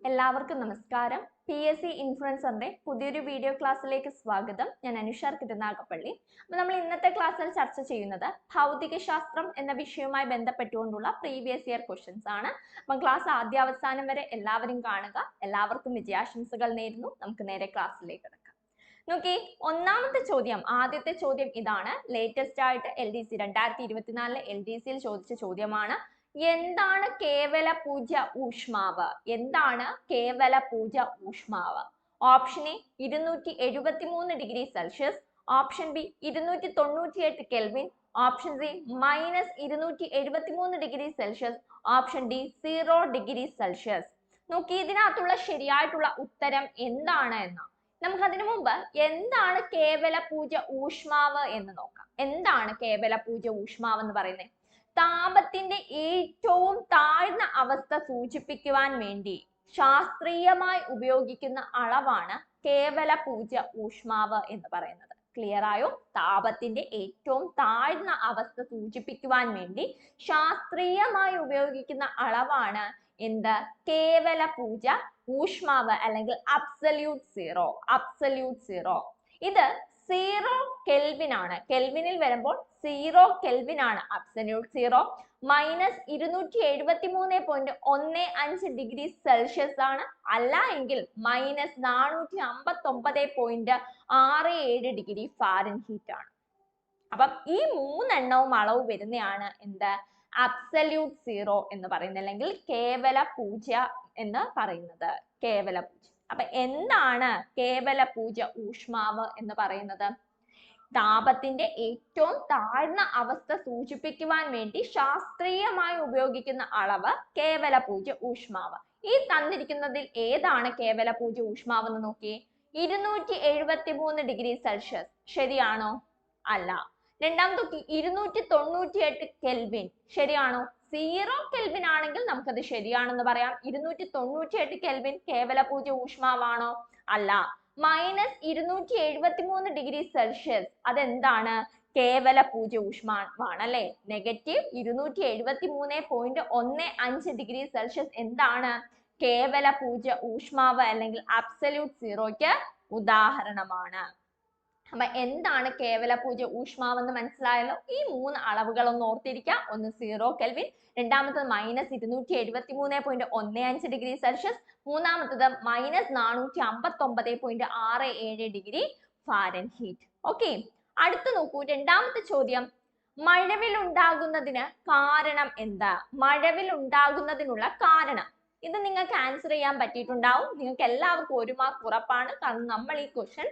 എല്ലാവർക്കും നമസ്കാരം. PSC ഇൻഫ്ലുവൻസറിന്റെ പുതിയൊരു വീഡിയോ ക്ലാസ്സിലേക്ക് സ്വാഗതം. ഞാൻ അനുഷാർ കിട്ടുനാഗപ്പള്ളി. അപ്പോൾ നമ്മൾ ഇന്നത്തെ ക്ലാസ്സിൽ ചർച്ച ചെയ്യുന്നത് ഭൗതികശാസ്ത്രം എന്ന വിഷയവുമായി ബന്ധപ്പെട്ടുകൊണ്ടുള്ള പ്രീവിയസ് ഇയർ ക്വസ്റ്റ്യൻസ് ആണ്. അപ്പോൾ ക്ലാസ് ആദ്യാവസാനം വരെ എല്ലാവരും കാണുക. എല്ലാവർക്കും വിജയാശംസകൾ നേരുന്നു. നമുക്ക് നേരെ ക്ലാസ്സിലേക്ക് കിടക്കാം. നോക്കി, ഒന്നാമത്തെ ചോദ്യം, ആദ്യത്തെ ചോദ്യം ഇതാണ്. ലേറ്റസ്റ്റ് ആയിട്ട് LDC 2024 LDCയിൽ ചോദിച്ച ചോദ്യമാണ്. എന്താണ് കേവല പൂജ്യ ഊഷ്മാവ്? എന്താണ് കേവല പൂജ്യ ഊഷ്മാവ്? Option A 273 degree Celsius, option B 298 kelvin, option C -273 degree Celsius, option D 0 degree Celsius. നോക്കി, ഇതിനകത്തുള്ള ശരിയായിട്ടുള്ള ഉത്തരം എന്താണ് എന്ന് നമുക്ക് അതിനു മുമ്പ് എന്താണ് കേവല പൂജ്യ ഊഷ്മാവ് എന്ന് നോക്കാം. എന്താണ് കേവല പൂജ്യ ഊഷ്മാവ് എന്ന് പറയുന്നത്? താപത്തിന്റെ ഏറ്റവും താഴ്ന്ന അവസ്ഥ സൂചിപ്പിക്കുവാൻ വേണ്ടി ശാസ്ത്രീയമായി ഉപയോഗിക്കുന്ന അളവാണ് കേവല പൂജ്യ ഊഷ്മാവ് എന്ന് പറയുന്നത്. ക്ലിയർ ആയോ? താപത്തിന്റെ ഏറ്റവും താഴ്ന്ന അവസ്ഥ സൂചിപ്പിക്കുവാൻ വേണ്ടി ശാസ്ത്രീയമായി ഉപയോഗിക്കുന്ന അളവാണ് എന്ത്? കേവല പൂജ്യ ഊഷ്മാവ് അല്ലെങ്കിൽ അബ്സല്യൂട്ട് സീറോ. അബ്സല്യൂട്ട് സീറോ ഇത് 0 കെൽവിൻ ആണ്. കെൽവിനിൽ വരുമ്പോൾ 0 കെൽവിൻ ആണ് അബ്സല്യൂട്ട് സീറോ. -273.15 ഡിഗ്രി സെൽഷ്യസ് ആണ്. അല്ല എങ്കിൽ -459.67 ഡിഗ്രി ഫാരൻഹീറ്റ് ആണ്. അപ്പം ഈ മൂന്നെണ്ണവും അളവ് വരുന്നതാണ് എന്ത്? അബ്സല്യൂട്ട് സീറോ എന്ന് പറയുന്നത്, അല്ലെങ്കിൽ കേവല പൂജ്യ എന്ന് പറയുന്നത്. കേവല പൂജ്യ. അപ്പൊ എന്താണ് കേവല പൂജ്യ ഊഷ്മാവ് എന്ന് പറയുന്നത്? താപത്തിന്റെ ഏറ്റവും താഴ്ന്ന അവസ്ഥ സൂചിപ്പിക്കുവാൻ വേണ്ടി ശാസ്ത്രീയമായി ഉപയോഗിക്കുന്ന അളവ് കേവല പൂജ്യ ഊഷ്മാവ്. ഈ തന്നിരിക്കുന്നതിൽ ഏതാണ് കേവല പൂജ്യ ഊഷ്മാവ് എന്ന് നോക്കിയേ. 273 ഡിഗ്രി സെൽഷ്യസ് ശരിയാണോ? അല്ല. രണ്ടാമത്തെ 298 കെൽവിൻ ശരിയാണോ? 0 കെൽവിൻ ആണെങ്കിൽ നമുക്കത് ശരിയാണെന്ന് പറയാം. 298 കെൽവിൻ കേവല പൂജ്യ ഊഷ്മാവാണോ? അല്ല. -273 ഡിഗ്രി സെൽഷ്യസ് അതെന്താണ്? കേവല പൂജ്യ ഊഷ്മാവാണ് അല്ലെ. -273.15 ഡിഗ്രി സെൽഷ്യസ് എന്താണ്? കേവല പൂജ്യ ഊഷ്മാവ് അല്ലെങ്കിൽ അബ്സല്യൂട്ട് സീറോയ്ക്ക് ഉദാഹരണമാണ്. അപ്പൊ എന്താണ് കേവല പൂജ്യ ഊഷ്മാവ് എന്ന് മനസ്സിലായല്ലോ. ഈ മൂന്ന് അളവുകൾ ഒന്ന് ഓർത്തിരിക്കുക. ഒന്ന് 0 കെൽവിൻ, രണ്ടാമത്തത് -273.15 ഡിഗ്രി സെൽഷ്യസ്, മൂന്നാമത്തത് -459.67 ഡിഗ്രി ഫാരൻഹീറ്റ്. ഓക്കെ, അടുത്ത് നോക്കൂ. രണ്ടാമത്തെ ചോദ്യം, മഴവിൽ ഉണ്ടാകുന്നതിന് കാരണം എന്താ? മഴവിൽ ഉണ്ടാകുന്നതിനുള്ള കാരണം. ഇത് നിങ്ങൾക്ക് ആൻസർ ചെയ്യാൻ പറ്റിയിട്ടുണ്ടാവും. നിങ്ങൾക്ക് എല്ലാവർക്കും 1 മാർക്ക് ഉറപ്പാണ്. കാരണം നമ്മൾ ഈ ക്വസ്റ്റ്യൻ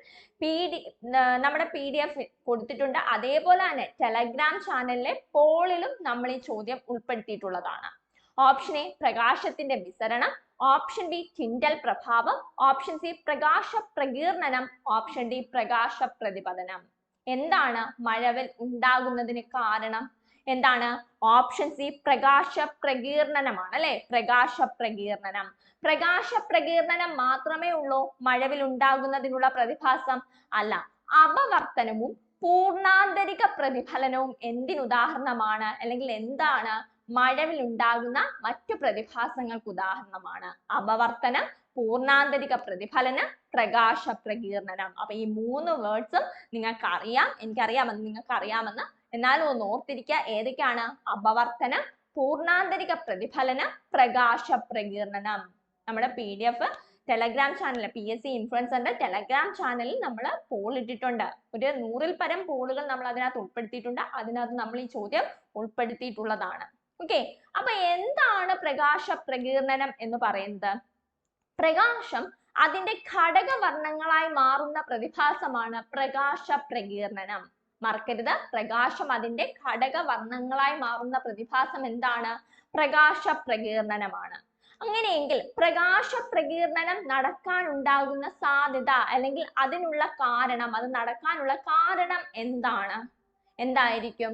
നമ്മുടെ PDF കൊടുത്തിട്ടുണ്ട്. അതേപോലെ തന്നെ ടെലഗ്രാം ചാനലിലെ പോളിലും നമ്മൾ ഈ ചോദ്യം ഉൾപ്പെടുത്തിയിട്ടുള്ളതാണ്. ഓപ്ഷൻ എ പ്രകാശത്തിന്റെ വിസരണം, ഓപ്ഷൻ ബി ടിൻഡൽ പ്രഭാവം, ഓപ്ഷൻ സി പ്രകാശ പ്രകീർണനം, ഓപ്ഷൻ ഡി പ്രകാശ പ്രതിപതനം. എന്താണ് മഴവിൽ ഉണ്ടാകുന്നതിന് കാരണം? എന്താണ്? ഓപ്ഷൻ സി പ്രകാശ പ്രകീർണനമാണ് അല്ലെ. പ്രകാശ പ്രകീർണനം. പ്രകാശ പ്രകീർണനം മാത്രമേ ഉള്ളൂ മഴവിൽ ഉണ്ടാകുന്നതിനുള്ള പ്രതിഭാസം? അല്ല. അപവർത്തനവും പൂർണ്ണാന്തരിക പ്രതിഫലനവും എന്തിനുദാഹരണമാണ്? അല്ലെങ്കിൽ എന്താണ് മഴവിൽ ഉണ്ടാകുന്ന മറ്റു പ്രതിഭാസങ്ങൾക്ക് ഉദാഹരണമാണ്? അപവർത്തനം, പൂർണ്ണാന്തരിക പ്രതിഫലനം, പ്രകാശ പ്രകീർണനം. അപ്പൊ ഈ 3 വേർഡ്സും നിങ്ങൾക്ക് അറിയാം. എനിക്കറിയാമെന്ന് നിങ്ങൾക്ക് അറിയാമെന്ന്. എന്നാലും ഒന്ന് ഓർത്തിരിക്കുക. ഏതൊക്കെയാണ്? അപവർത്തനം, പൂർണ്ണാന്തരിക പ്രതിഫലനം, പ്രകാശ പ്രകീർണനം. നമ്മുടെ PDF ടെലഗ്രാം ചാനൽ PSC ഇൻഫ്ലുവൻസറിന്റെ ടെലഗ്രാം ചാനലിൽ നമ്മൾ പോൾ ഇട്ടിട്ടുണ്ട്. ഒരു 100ൽ പരം പോളുകൾ നമ്മൾ അതിനകത്ത് ഉൾപ്പെടുത്തിയിട്ടുണ്ട്. അതിനകത്ത് നമ്മൾ ഈ ചോദ്യം ഉൾപ്പെടുത്തിയിട്ടുള്ളതാണ്. ഓക്കെ, അപ്പൊ എന്താണ് പ്രകാശ പ്രകീർണനം എന്ന് പറയുന്നത്? പ്രകാശം അതിന്റെ ഘടകവർണ്ണങ്ങളായി മാറുന്ന പ്രതിഭാസമാണ് പ്രകാശ പ്രകീർണനം. മറക്കരുത്, പ്രകാശം അതിന്റെ ഘടകവർണ്ണങ്ങളായി മാറുന്ന പ്രതിഭാസം എന്താണ്? പ്രകാശ പ്രകീർണനമാണ്. അങ്ങനെയെങ്കിൽ പ്രകാശ പ്രകീർണനം നടക്കാനുണ്ടാകുന്ന സാധ്യത അല്ലെങ്കിൽ അതിനുള്ള കാരണം, അത് നടക്കാനുള്ള കാരണം എന്താണ്? എന്തായിരിക്കും?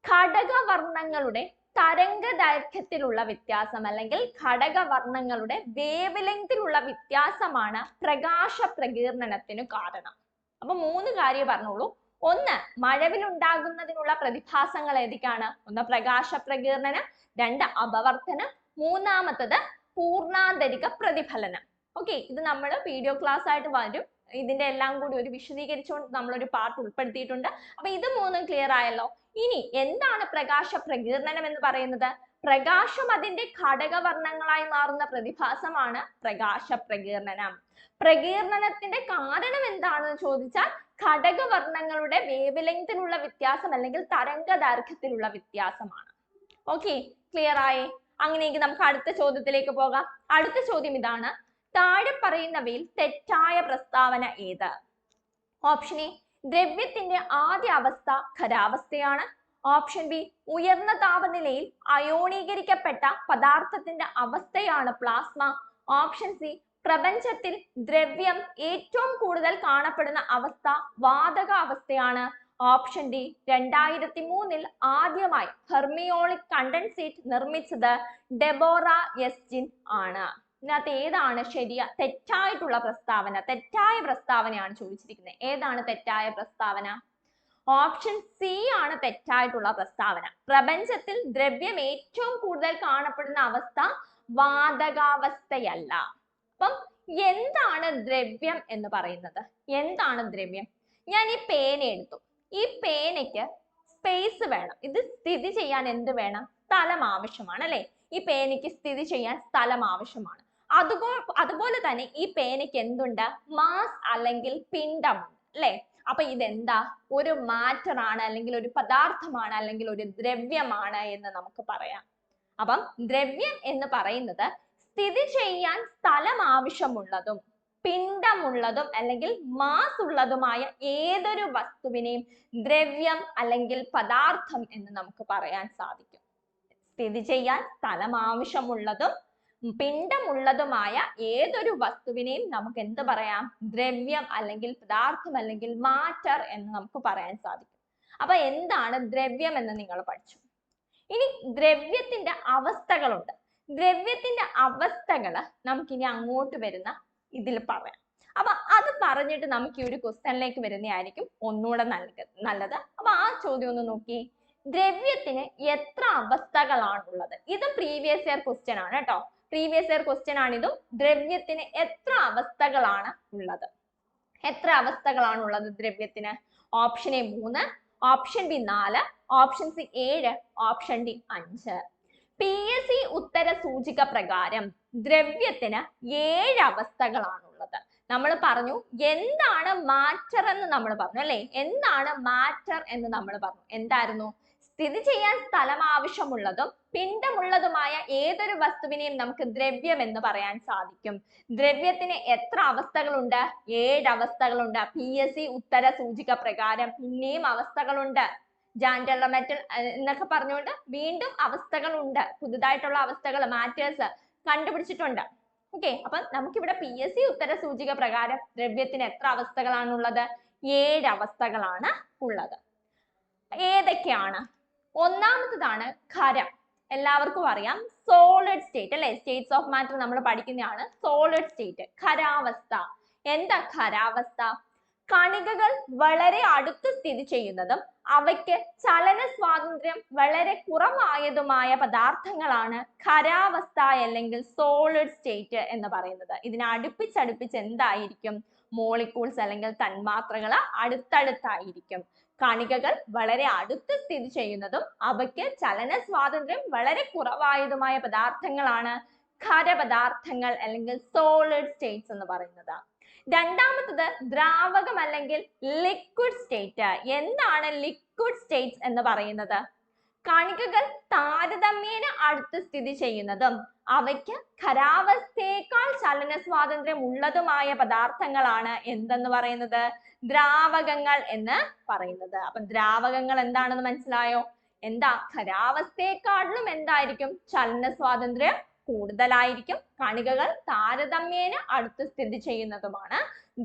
ഘടകവർണ്ണങ്ങളുടെ തരംഗ ദൈർഘ്യത്തിലുള്ള വ്യത്യാസം അല്ലെങ്കിൽ ഘടകവർണ്ണങ്ങളുടെ വേവ് ലെങ്തിലുള്ള വ്യത്യാസമാണ് പ്രകാശ പ്രകീർണനത്തിന് കാരണം. അപ്പൊ 3 കാര്യം പറഞ്ഞോളൂ. ഒന്ന്, മഴവിൽ ഉണ്ടാകുന്നതിനുള്ള പ്രതിഭാസങ്ങൾ ഏതൊക്കെയാണ്? ഒന്ന് പ്രകാശ പ്രകീർണനം, 2 അപവർത്തനം, മൂന്നാമത്തത് പൂർണ്ണാന്തരിക പ്രതിഫലനം. ഓക്കെ, ഇത് നമ്മൾ വീഡിയോ ക്ലാസ് ആയിട്ട് വരും. ഇതിന്റെ എല്ലാം കൂടി ഒരു വിശദീകരിച്ചുകൊണ്ട് നമ്മളൊരു പാർട്ട് ഉൾപ്പെടുത്തിയിട്ടുണ്ട്. അപ്പൊ ഇത് മൂന്നും ക്ലിയർ ആയല്ലോ. ഇനി എന്താണ് പ്രകാശ പ്രകീർണനം എന്ന് പറയുന്നത്? പ്രകാശം അതിന്റെ ഘടകവർണ്ണങ്ങളായി മാറുന്ന പ്രതിഭാസമാണ് പ്രകാശ പ്രകീർണനം. പ്രകീർണനത്തിന്റെ കാരണം എന്താണെന്ന് ചോദിച്ചാൽ ഘടകവർണ്ണങ്ങളുടെ വേവ് ലെങ്തിലുള്ള വ്യത്യാസം അല്ലെങ്കിൽ തരംഗദൈർഘ്യത്തിലുള്ള വ്യത്യാസമാണ്. ഓക്കെ, ക്ലിയർ ആയി? അങ്ങനെയെങ്കിൽ നമുക്ക് അടുത്ത ചോദ്യത്തിലേക്ക് പോകാം. അടുത്ത ചോദ്യം ഇതാണ്: താഴെ പറയുന്നവയിൽ തെറ്റായ പ്രസ്താവന ഏത്? ഓപ്ഷൻ എ, ദ്രവ്യത്തിന്റെ ആദ്യ അവസ്ഥ ഖരാവസ്ഥയാണ്. ഓപ്ഷൻ ബി, ഉയർന്ന താപനിലയിൽ അയോണീകരിക്കപ്പെട്ട പദാർത്ഥത്തിന്റെ അവസ്ഥയാണ് പ്ലാസ്മ. ഓപ്ഷൻ സി, പ്രപഞ്ചത്തിൽ ദ്രവ്യം ഏറ്റവും കൂടുതൽ കാണപ്പെടുന്ന അവസ്ഥ വാതക അവസ്ഥയാണ്. ഓപ്ഷൻ ഡി, 2003 ആദ്യമായി ഫെർമിയോണിക് കണ്ടൻസേറ്റ് നിർമ്മിച്ചത് ഡെബോറ എസ്റ്റിൻ ആണ്. ഇതിനകത്ത് ഏതാണ് തെറ്റായിട്ടുള്ള പ്രസ്താവന? തെറ്റായ പ്രസ്താവനയാണ് ചോദിച്ചിരിക്കുന്നത്. ഏതാണ് തെറ്റായ പ്രസ്താവന? ഓപ്ഷൻ സി ആണ് തെറ്റായിട്ടുള്ള പ്രസ്താവന. പ്രപഞ്ചത്തിൽ ദ്രവ്യം ഏറ്റവും കൂടുതൽ കാണപ്പെടുന്ന അവസ്ഥ വാതകാവസ്ഥയല്ല. അപ്പം എന്താണ് ദ്രവ്യം എന്ന് പറയുന്നത്? എന്താണ് ദ്രവ്യം? ഞാൻ ഈ പേന എടുത്തു. ഈ പേനയ്ക്ക് സ്പേസ് വേണം. ഇത് സ്ഥിതി ചെയ്യാൻ എന്ത് വേണം? സ്ഥലം ആവശ്യമാണ്, അല്ലെ? ഈ പേനയ്ക്ക് സ്ഥിതി ചെയ്യാൻ സ്ഥലം ആവശ്യമാണ്. അതുപോലെ തന്നെ ഈ പേനയ്ക്ക് എന്തുണ്ട്? മാസ് അല്ലെങ്കിൽ പിണ്ഡമുണ്ട്, അല്ലെ? അപ്പൊ ഇതെന്താ? ഒരു മാറ്റർ ആണ്, അല്ലെങ്കിൽ ഒരു പദാർത്ഥമാണ്, അല്ലെങ്കിൽ ഒരു ദ്രവ്യമാണ് എന്ന് നമുക്ക് പറയാം. അപ്പം ദ്രവ്യം എന്ന് പറയുന്നത് സ്ഥിതി ചെയ്യാൻ സ്ഥലം ആവശ്യമുള്ളതും പിണ്ഡമുള്ളതും അല്ലെങ്കിൽ മാസ് ഉള്ളതുമായ ഏതൊരു വസ്തുവിനെയും ദ്രവ്യം അല്ലെങ്കിൽ പദാർത്ഥം എന്ന് നമുക്ക് പറയാൻ സാധിക്കും. സ്ഥിതി ചെയ്യാൻ സ്ഥലം ആവശ്യമുള്ളതും പിണ്ഡമുള്ളതുമായ ഏതൊരു വസ്തുവിനെയും നമുക്ക് എന്ത് പറയാം? ദ്രവ്യം അല്ലെങ്കിൽ പദാർത്ഥം അല്ലെങ്കിൽ മാറ്റർ എന്ന് നമുക്ക് പറയാൻ സാധിക്കും. അപ്പൊ എന്താണ് ദ്രവ്യം എന്ന് നിങ്ങൾ പഠിച്ചു. ഇനി ദ്രവ്യത്തിന്റെ അവസ്ഥകളുണ്ട്. ദ്രവ്യത്തിന്റെ അവസ്ഥകള് നമുക്കിനി അങ്ങോട്ട് വരുന്ന ഇതിൽ പറയാം. അപ്പൊ അത് പറഞ്ഞിട്ട് നമുക്ക് ഈ ഒരു ക്വസ്റ്റ്യനിലേക്ക് വരുന്നതായിരിക്കും ഒന്നുകൂടെ നല്ലത്. അപ്പൊ ആ ചോദ്യം ഒന്ന് നോക്കി. ദ്രവ്യത്തിന് എത്ര അവസ്ഥകളാണുള്ളത്? ഇത് പ്രീവിയസ് ഇയർ ക്വസ്റ്റ്യൻ ആണ് കേട്ടോ. പ്രീവിയസ് ഇയർ ക്വസ്റ്റ്യൻ ആണിതും. ദ്രവ്യത്തിന് എത്ര അവസ്ഥകളാണ് ഉള്ളത്? എത്ര അവസ്ഥകളാണുള്ളത് ദ്രവ്യത്തിന്? Option A 3, option B 4, option C 7, option D 5. PSC ഉത്തര സൂചിക പ്രകാരം ദ്രവ്യത്തിന് 7 അവസ്ഥകളാണുള്ളത്. നമ്മൾ പറഞ്ഞു എന്താണ് മാറ്റർ എന്ന് നമ്മൾ പറഞ്ഞു, അല്ലെ? എന്താണ് മാറ്റർ എന്ന് നമ്മൾ പറഞ്ഞു? എന്തായിരുന്നു? സ്ഥിതി ചെയ്യാൻ സ്ഥലം ആവശ്യമുള്ളതും പിണ്ഡമുള്ളതുമായ ഏതൊരു വസ്തുവിനെയും നമുക്ക് ദ്രവ്യം എന്ന് പറയാൻ സാധിക്കും. ദ്രവ്യത്തിന് എത്ര അവസ്ഥകളുണ്ട്? 7 അവസ്ഥകളുണ്ട്. PSC ഉത്തര സൂചിക പ്രകാരം പിന്നെയും അവസ്ഥകളുണ്ട്. ജാൻഡർ മെറ്റൽ എന്നൊക്കെ പറഞ്ഞുകൊണ്ട് വീണ്ടും അവസ്ഥകളുണ്ട്. പുതുതായിട്ടുള്ള അവസ്ഥകൾ മാറ്റേഴ്സ് കണ്ടുപിടിച്ചിട്ടുണ്ട്. ഓക്കെ, അപ്പൊ നമുക്കിവിടെ PSC ഉത്തര സൂചിക പ്രകാരം ദ്രവ്യത്തിന് എത്ര അവസ്ഥകളാണുള്ളത്? 7 അവസ്ഥകളാണ് ഉള്ളത്. ഏതൊക്കെയാണ്? ഒന്നാമത്തതാണ് ഖരം. എല്ലാവർക്കും അറിയാം, സോളിഡ് സ്റ്റേറ്റ്, അല്ലെ? സ്റ്റേറ്റ്സ് ഓഫ് മാറ്റർ നമ്മൾ പഠിക്കുന്നതാണ്. സോളിഡ് സ്റ്റേറ്റ്, ഖരാവസ്ഥ. എന്താ ഖരാവസ്ഥ? കണികകൾ വളരെ അടുത്ത് സ്ഥിതി ചെയ്യുന്നതും അവയ്ക്ക് ചലന സ്വാതന്ത്ര്യം വളരെ കുറവായതുമായ പദാർത്ഥങ്ങളാണ് ഖരാവസ്ഥ അല്ലെങ്കിൽ സോളിഡ് സ്റ്റേറ്റ് എന്ന് പറയുന്നത്. ഇതിനെ അടുപ്പിച്ചടുപ്പിച്ച് എന്തായിരിക്കും? മോളിക്യൂൾസ് അല്ലെങ്കിൽ തന്മാത്രകൾ അടുത്തടുത്തായിരിക്കും. കണികകൾ വളരെ അടുത്ത് സ്ഥിതി ചെയ്യുന്നതും അവയ്ക്ക് ചലന സ്വാതന്ത്ര്യം വളരെ കുറവായതുമായ പദാർത്ഥങ്ങളാണ് ഖരപദാർത്ഥങ്ങൾ അല്ലെങ്കിൽ സോളിഡ് സ്റ്റേറ്റ്സ് എന്ന് പറയുന്നത്. രണ്ടാമത്തത് ദ്രാവകം അല്ലെങ്കിൽ ലിക്വിഡ് സ്റ്റേറ്റ്. എന്താണ് ലിക്വിഡ് സ്റ്റേറ്റ്സ് എന്ന് പറയുന്നത്? കണികകൾ താരതമ്യേന അടുത്ത് സ്ഥിതി ചെയ്യുന്നതും അവയ്ക്ക് ഖരാവസ്ഥയേക്കാൾ ചലന സ്വാതന്ത്ര്യം ഉള്ളതുമായ പദാർത്ഥങ്ങളാണ് എന്തെന്ന് പറയുന്നത്? ദ്രാവകങ്ങൾ എന്ന് പറയുന്നത്. അപ്പൊ ദ്രാവകങ്ങൾ എന്താണെന്ന് മനസ്സിലായോ? എന്താ? ഖരാവസ്ഥയെക്കാളിലും എന്തായിരിക്കും? ചലന സ്വാതന്ത്ര്യം കൂടുതലായിരിക്കും. കണികകൾ താരതമ്യേന അടുത്ത് സ്ഥിതി ചെയ്യുന്നതുമാണ്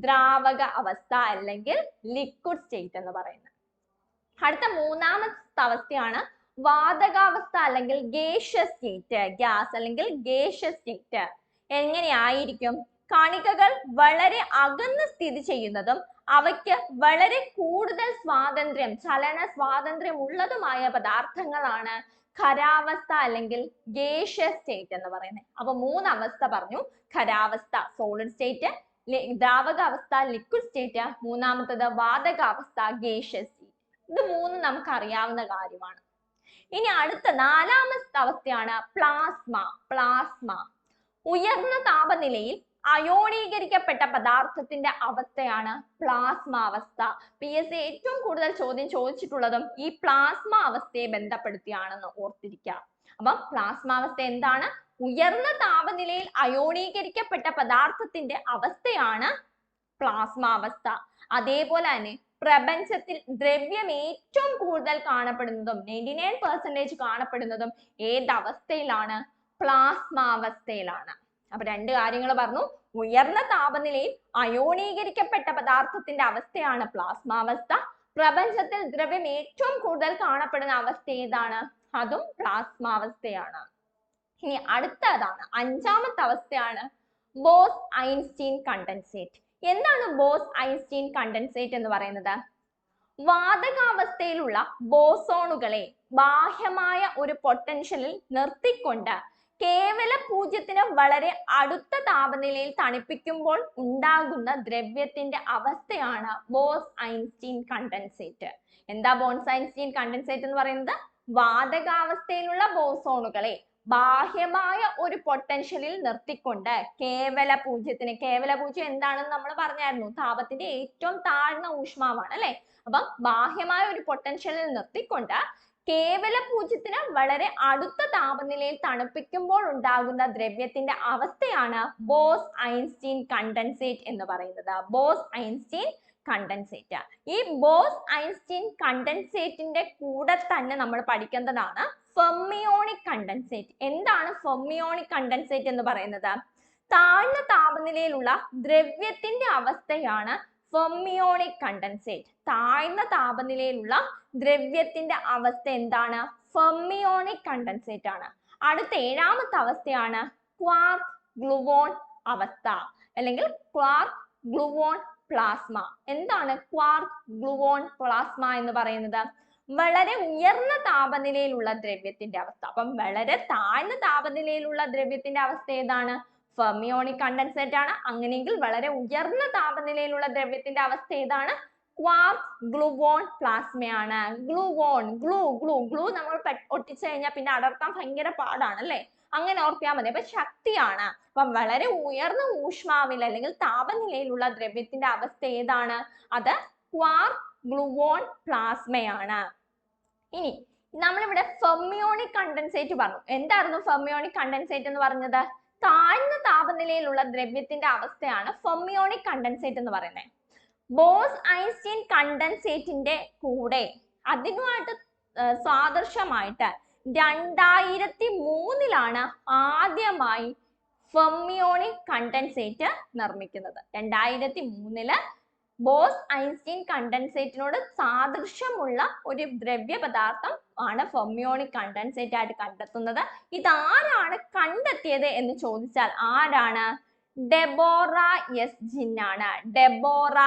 ദ്രാവക അവസ്ഥ അല്ലെങ്കിൽ ലിക്വിഡ് സ്റ്റേറ്റ് എന്ന് പറയുന്നത്. അടുത്ത മൂന്നാമത്തെ അവസ്ഥയാണ് വാതകാവസ്ഥ അല്ലെങ്കിൽ ഗേഷ്യസ് സ്റ്റേറ്റ്. ഗ്യാസ് അല്ലെങ്കിൽ ഗേഷ്യസ് സ്റ്റേറ്റ് എങ്ങനെയായിരിക്കും? കണികകൾ വളരെ അകന്ന് സ്ഥിതി ചെയ്യുന്നതും അവയ്ക്ക് വളരെ കൂടുതൽ സ്വാതന്ത്ര്യം, ചലന സ്വാതന്ത്ര്യം ഉള്ളതുമായ പദാർത്ഥങ്ങളാണ് ഖരാവസ്ഥ അല്ലെങ്കിൽ ഗേഷ്യസ് സ്റ്റേറ്റ് എന്ന് പറയുന്നത്. അപ്പൊ 3 അവസ്ഥ പറഞ്ഞു. ഖരാവസ്ഥ സോളിഡ് സ്റ്റേറ്റ്, ദ്രാവകാവസ്ഥ ലിക്വിഡ് സ്റ്റേറ്റ്, മൂന്നാമത്തത് വാതകാവസ്ഥ ഗേഷ്യസ് സ്റ്റേറ്റ്. ഇത് 3 നമുക്ക് അറിയാവുന്ന കാര്യമാണ്. ഇനി അടുത്ത 4ാമത്തെ അവസ്ഥയാണ് പ്ലാസ്മ. പ്ലാസ്മ ഉയർന്ന താപനിലയിൽ അയോണീകരിക്കപ്പെട്ട പദാർത്ഥത്തിന്റെ അവസ്ഥയാണ് പ്ലാസ്മ അവസ്ഥ. PSC ഏറ്റവും കൂടുതൽ ചോദ്യം ചോദിച്ചിട്ടുള്ളതും ഈ പ്ലാസ്മ അവസ്ഥയെ ബന്ധപ്പെടുത്തിയാണെന്ന് ഓർത്തിരിക്കുക. അപ്പം പ്ലാസ്മ അവസ്ഥ എന്താണ്? ഉയർന്ന താപനിലയിൽ അയോണീകരിക്കപ്പെട്ട പദാർത്ഥത്തിന്റെ അവസ്ഥയാണ് പ്ലാസ്മ അവസ്ഥ. അതേപോലെ തന്നെ പ്രപഞ്ചത്തിൽ ദ്രവ്യം ഏറ്റവും കൂടുതൽ കാണപ്പെടുന്നതും 99% കാണപ്പെടുന്നതും ഏതവസ്ഥയിലാണ്? പ്ലാസ്മ അവസ്ഥയിലാണ്. അപ്പൊ 2 കാര്യങ്ങൾ പറഞ്ഞു. ഉയർന്ന താപനിലയിൽ അയോണീകരിക്കപ്പെട്ട പദാർത്ഥത്തിന്റെ അവസ്ഥയാണ് പ്ലാസ്മ അവസ്ഥ. പ്രപഞ്ചത്തിൽ ദ്രവ്യം ഏറ്റവും കൂടുതൽ കാണപ്പെടുന്ന അവസ്ഥ ഏതാണ്? അതും പ്ലാസ്മ അവസ്ഥയാണ്. ഇനി അടുത്തതാണ് 5ാമത്തെ അവസ്ഥയാണ് ബോസ്-ഐൻസ്റ്റീൻ കണ്ടൻസേറ്റ്. എന്താണ് ബോസ്-ഐൻസ്റ്റീൻ കണ്ടൻസേറ്റ് എന്ന് പറയുന്നത്? വാതകാവസ്ഥയിലുള്ള ബോസോണുകളെ ബാഹ്യമായ ഒരു പൊട്ടൻഷ്യലിൽ നിർത്തിക്കൊണ്ട് കേവല പൂജ്യത്തിന് വളരെ അടുത്ത താപനിലയിൽ തണുപ്പിക്കുമ്പോൾ ഉണ്ടാകുന്ന ദ്രവ്യത്തിന്റെ അവസ്ഥയാണ് ബോസ്-ഐൻസ്റ്റീൻ കണ്ടൻസേറ്റ്. എന്താ ബോസ്-ഐൻസ്റ്റീൻ കണ്ടൻസേറ്റ് എന്ന് പറയുന്നത്? വാതകാവസ്ഥയിലുള്ള ബോസോണുകളെ ബാഹ്യമായ ഒരു പൊട്ടൻഷ്യലിൽ നിർത്തിക്കൊണ്ട് കേവല പൂജ്യം എന്താണെന്ന് നമ്മൾ പറഞ്ഞായിരുന്നു. താപത്തിന്റെ ഏറ്റവും താഴ്ന്ന ഊഷ്മാവാണ് അല്ലെ. അപ്പം ബാഹ്യമായ ഒരു പൊട്ടൻഷ്യലിൽ നിർത്തിക്കൊണ്ട് കേവല പൂജ്യത്തിന് വളരെ അടുത്ത താപനിലയിൽ തണുപ്പിക്കുമ്പോൾ ഉണ്ടാകുന്ന ദ്രവ്യത്തിന്റെ അവസ്ഥയാണ് ബോസ്-ഐൻസ്റ്റീൻ കണ്ടൻസേറ്റ് എന്ന് പറയുന്നത്. Bose-Einstein condensate. ഈ ബോസ്-ഐൻസ്റ്റീൻ കണ്ടൻസേറ്റിന്റെ കൂടെ തന്നെ നമ്മൾ പഠിക്കേണ്ടതാണ് ഫെർമിയോണിക് കണ്ടൻസേറ്റ്. എന്താണ് ഫെർമിയോണിക് കണ്ടൻസേറ്റ് എന്ന് പറയുന്നത്? താഴ്ന്ന താപനിലയിലുള്ള ദ്രവ്യത്തിന്റെ അവസ്ഥയാണ് ഫെർമിയോണിക് കണ്ടൻസേറ്റ്. താഴ്ന്ന താപനിലയിലുള്ള ദ്രവ്യത്തിന്റെ അവസ്ഥ എന്താണ്? ഫെർമിയോണിക് കണ്ടൻസേറ്റ് ആണ്. അടുത്ത 7ാമത്തെ അവസ്ഥയാണ് ക്വാർക്ക് ഗ്ലൂവോൺ അവസ്ഥ അല്ലെങ്കിൽ ക്വാർക്ക് ഗ്ലൂവോൺ പ്ലാസ്മ. എന്താണ് ക്വാർക്ക് ഗ്ലൂവോൺ പ്ലാസ്മ എന്ന് പറയുന്നത്? വളരെ ഉയർന്ന താപനിലയിലുള്ള ദ്രവ്യത്തിന്റെ അവസ്ഥ. അപ്പം വളരെ താഴ്ന്ന താപനിലയിലുള്ള ദ്രവ്യത്തിന്റെ അവസ്ഥ ഏതാണ്? ഫെർമിയോണിക് കണ്ടൻസേറ്റ് ആണ്. അങ്ങനെയെങ്കിൽ വളരെ ഉയർന്ന താപനിലയിലുള്ള ദ്രവ്യത്തിന്റെ അവസ്ഥ ഏതാണ്? ക്വാർക്ക് ഗ്ലൂവോൺ പ്ലാസ്മയാണ്. ഗ്ലൂവോൺ ഗ്ലൂ നമ്മൾ ഒട്ടിച്ചു കഴിഞ്ഞാൽ പിന്നെ അടർത്താൻ ഭയങ്കര പാടാണ് അല്ലെ. അങ്ങനെ ഓർത്തിയാൽ മതി. അപ്പൊ ശക്തിയാണ്. അപ്പം വളരെ ഉയർന്ന ഊഷ്മാവിൽ അല്ലെങ്കിൽ താപനിലയിലുള്ള ദ്രവ്യത്തിന്റെ അവസ്ഥ ഏതാണ്? അത് ക്വാർക്ക് ഗ്ലൂവോൺ പ്ലാസ്മയാണ്. ഇനി നമ്മളിവിടെ ഫെർമിയോണിക് കണ്ടൻസേറ്റ് പറഞ്ഞു. എന്തായിരുന്നു ഫെർമിയോണിക് കണ്ടൻസേറ്റ് എന്ന് പറഞ്ഞത്? താഴ്ന്ന താപനിലയിലുള്ള ദ്രവ്യത്തിന്റെ അവസ്ഥയാണ് ഫെർമിയോണിക് കണ്ടൻസേറ്റ് എന്ന് പറയുന്നത്. ബോസ്-ഐൻസ്റ്റീൻ കണ്ടൻസേറ്റിന്റെ കൂടെ അതിനുമായിട്ട് സാദൃശ്യമായിട്ട് 2003 ആദ്യമായി ഫെർമിയോണിക് കണ്ടൻസേറ്റ് നിർമ്മിക്കുന്നത്. 2003 ബോസ്-ഐൻസ്റ്റീൻ കണ്ടൻസേറ്റിനോട് സാദൃശ്യമുള്ള ഒരു ദ്രവ്യ പദാർത്ഥം ആണ് ഫെർമിയോണിക് കണ്ടൻസേറ്റ് ആയിട്ട് കണ്ടെത്തുന്നത്. ഇതാരാണ് കണ്ടെത്തിയത് എന്ന് ചോദിച്ചാൽ ആരാണ്? ഡെബോറ എസ് ജിൻ ആണ്. ഡെബോറ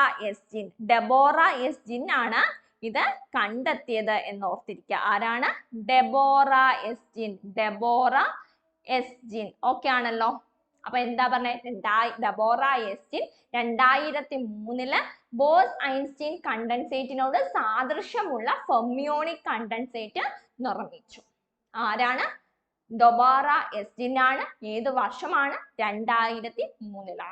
എസ് ജിൻ ആണ് ഇത് കണ്ടെത്തിയത് എന്ന് ഓർത്തിരിക്കുക. ആരാണ്? ഡെബോറ എസ് ജിൻ. ഓക്കെ ആണല്ലോ. അപ്പൊ എന്താ പറഞ്ഞ? ഡെബോറ എസ് ജിൻ 2003 ബോസ്-ഐൻസ്റ്റീൻ കണ്ടൻസേറ്റിനോട് സാദൃശ്യമുള്ള ഫെർമിയോണിക് കണ്ടൻസേറ്റ് നിർമ്മിച്ചു. ആരാണ്? ഡെബോറ എസ് ജിൻ ആണ്. ഏത് വർഷമാണ്? 2003.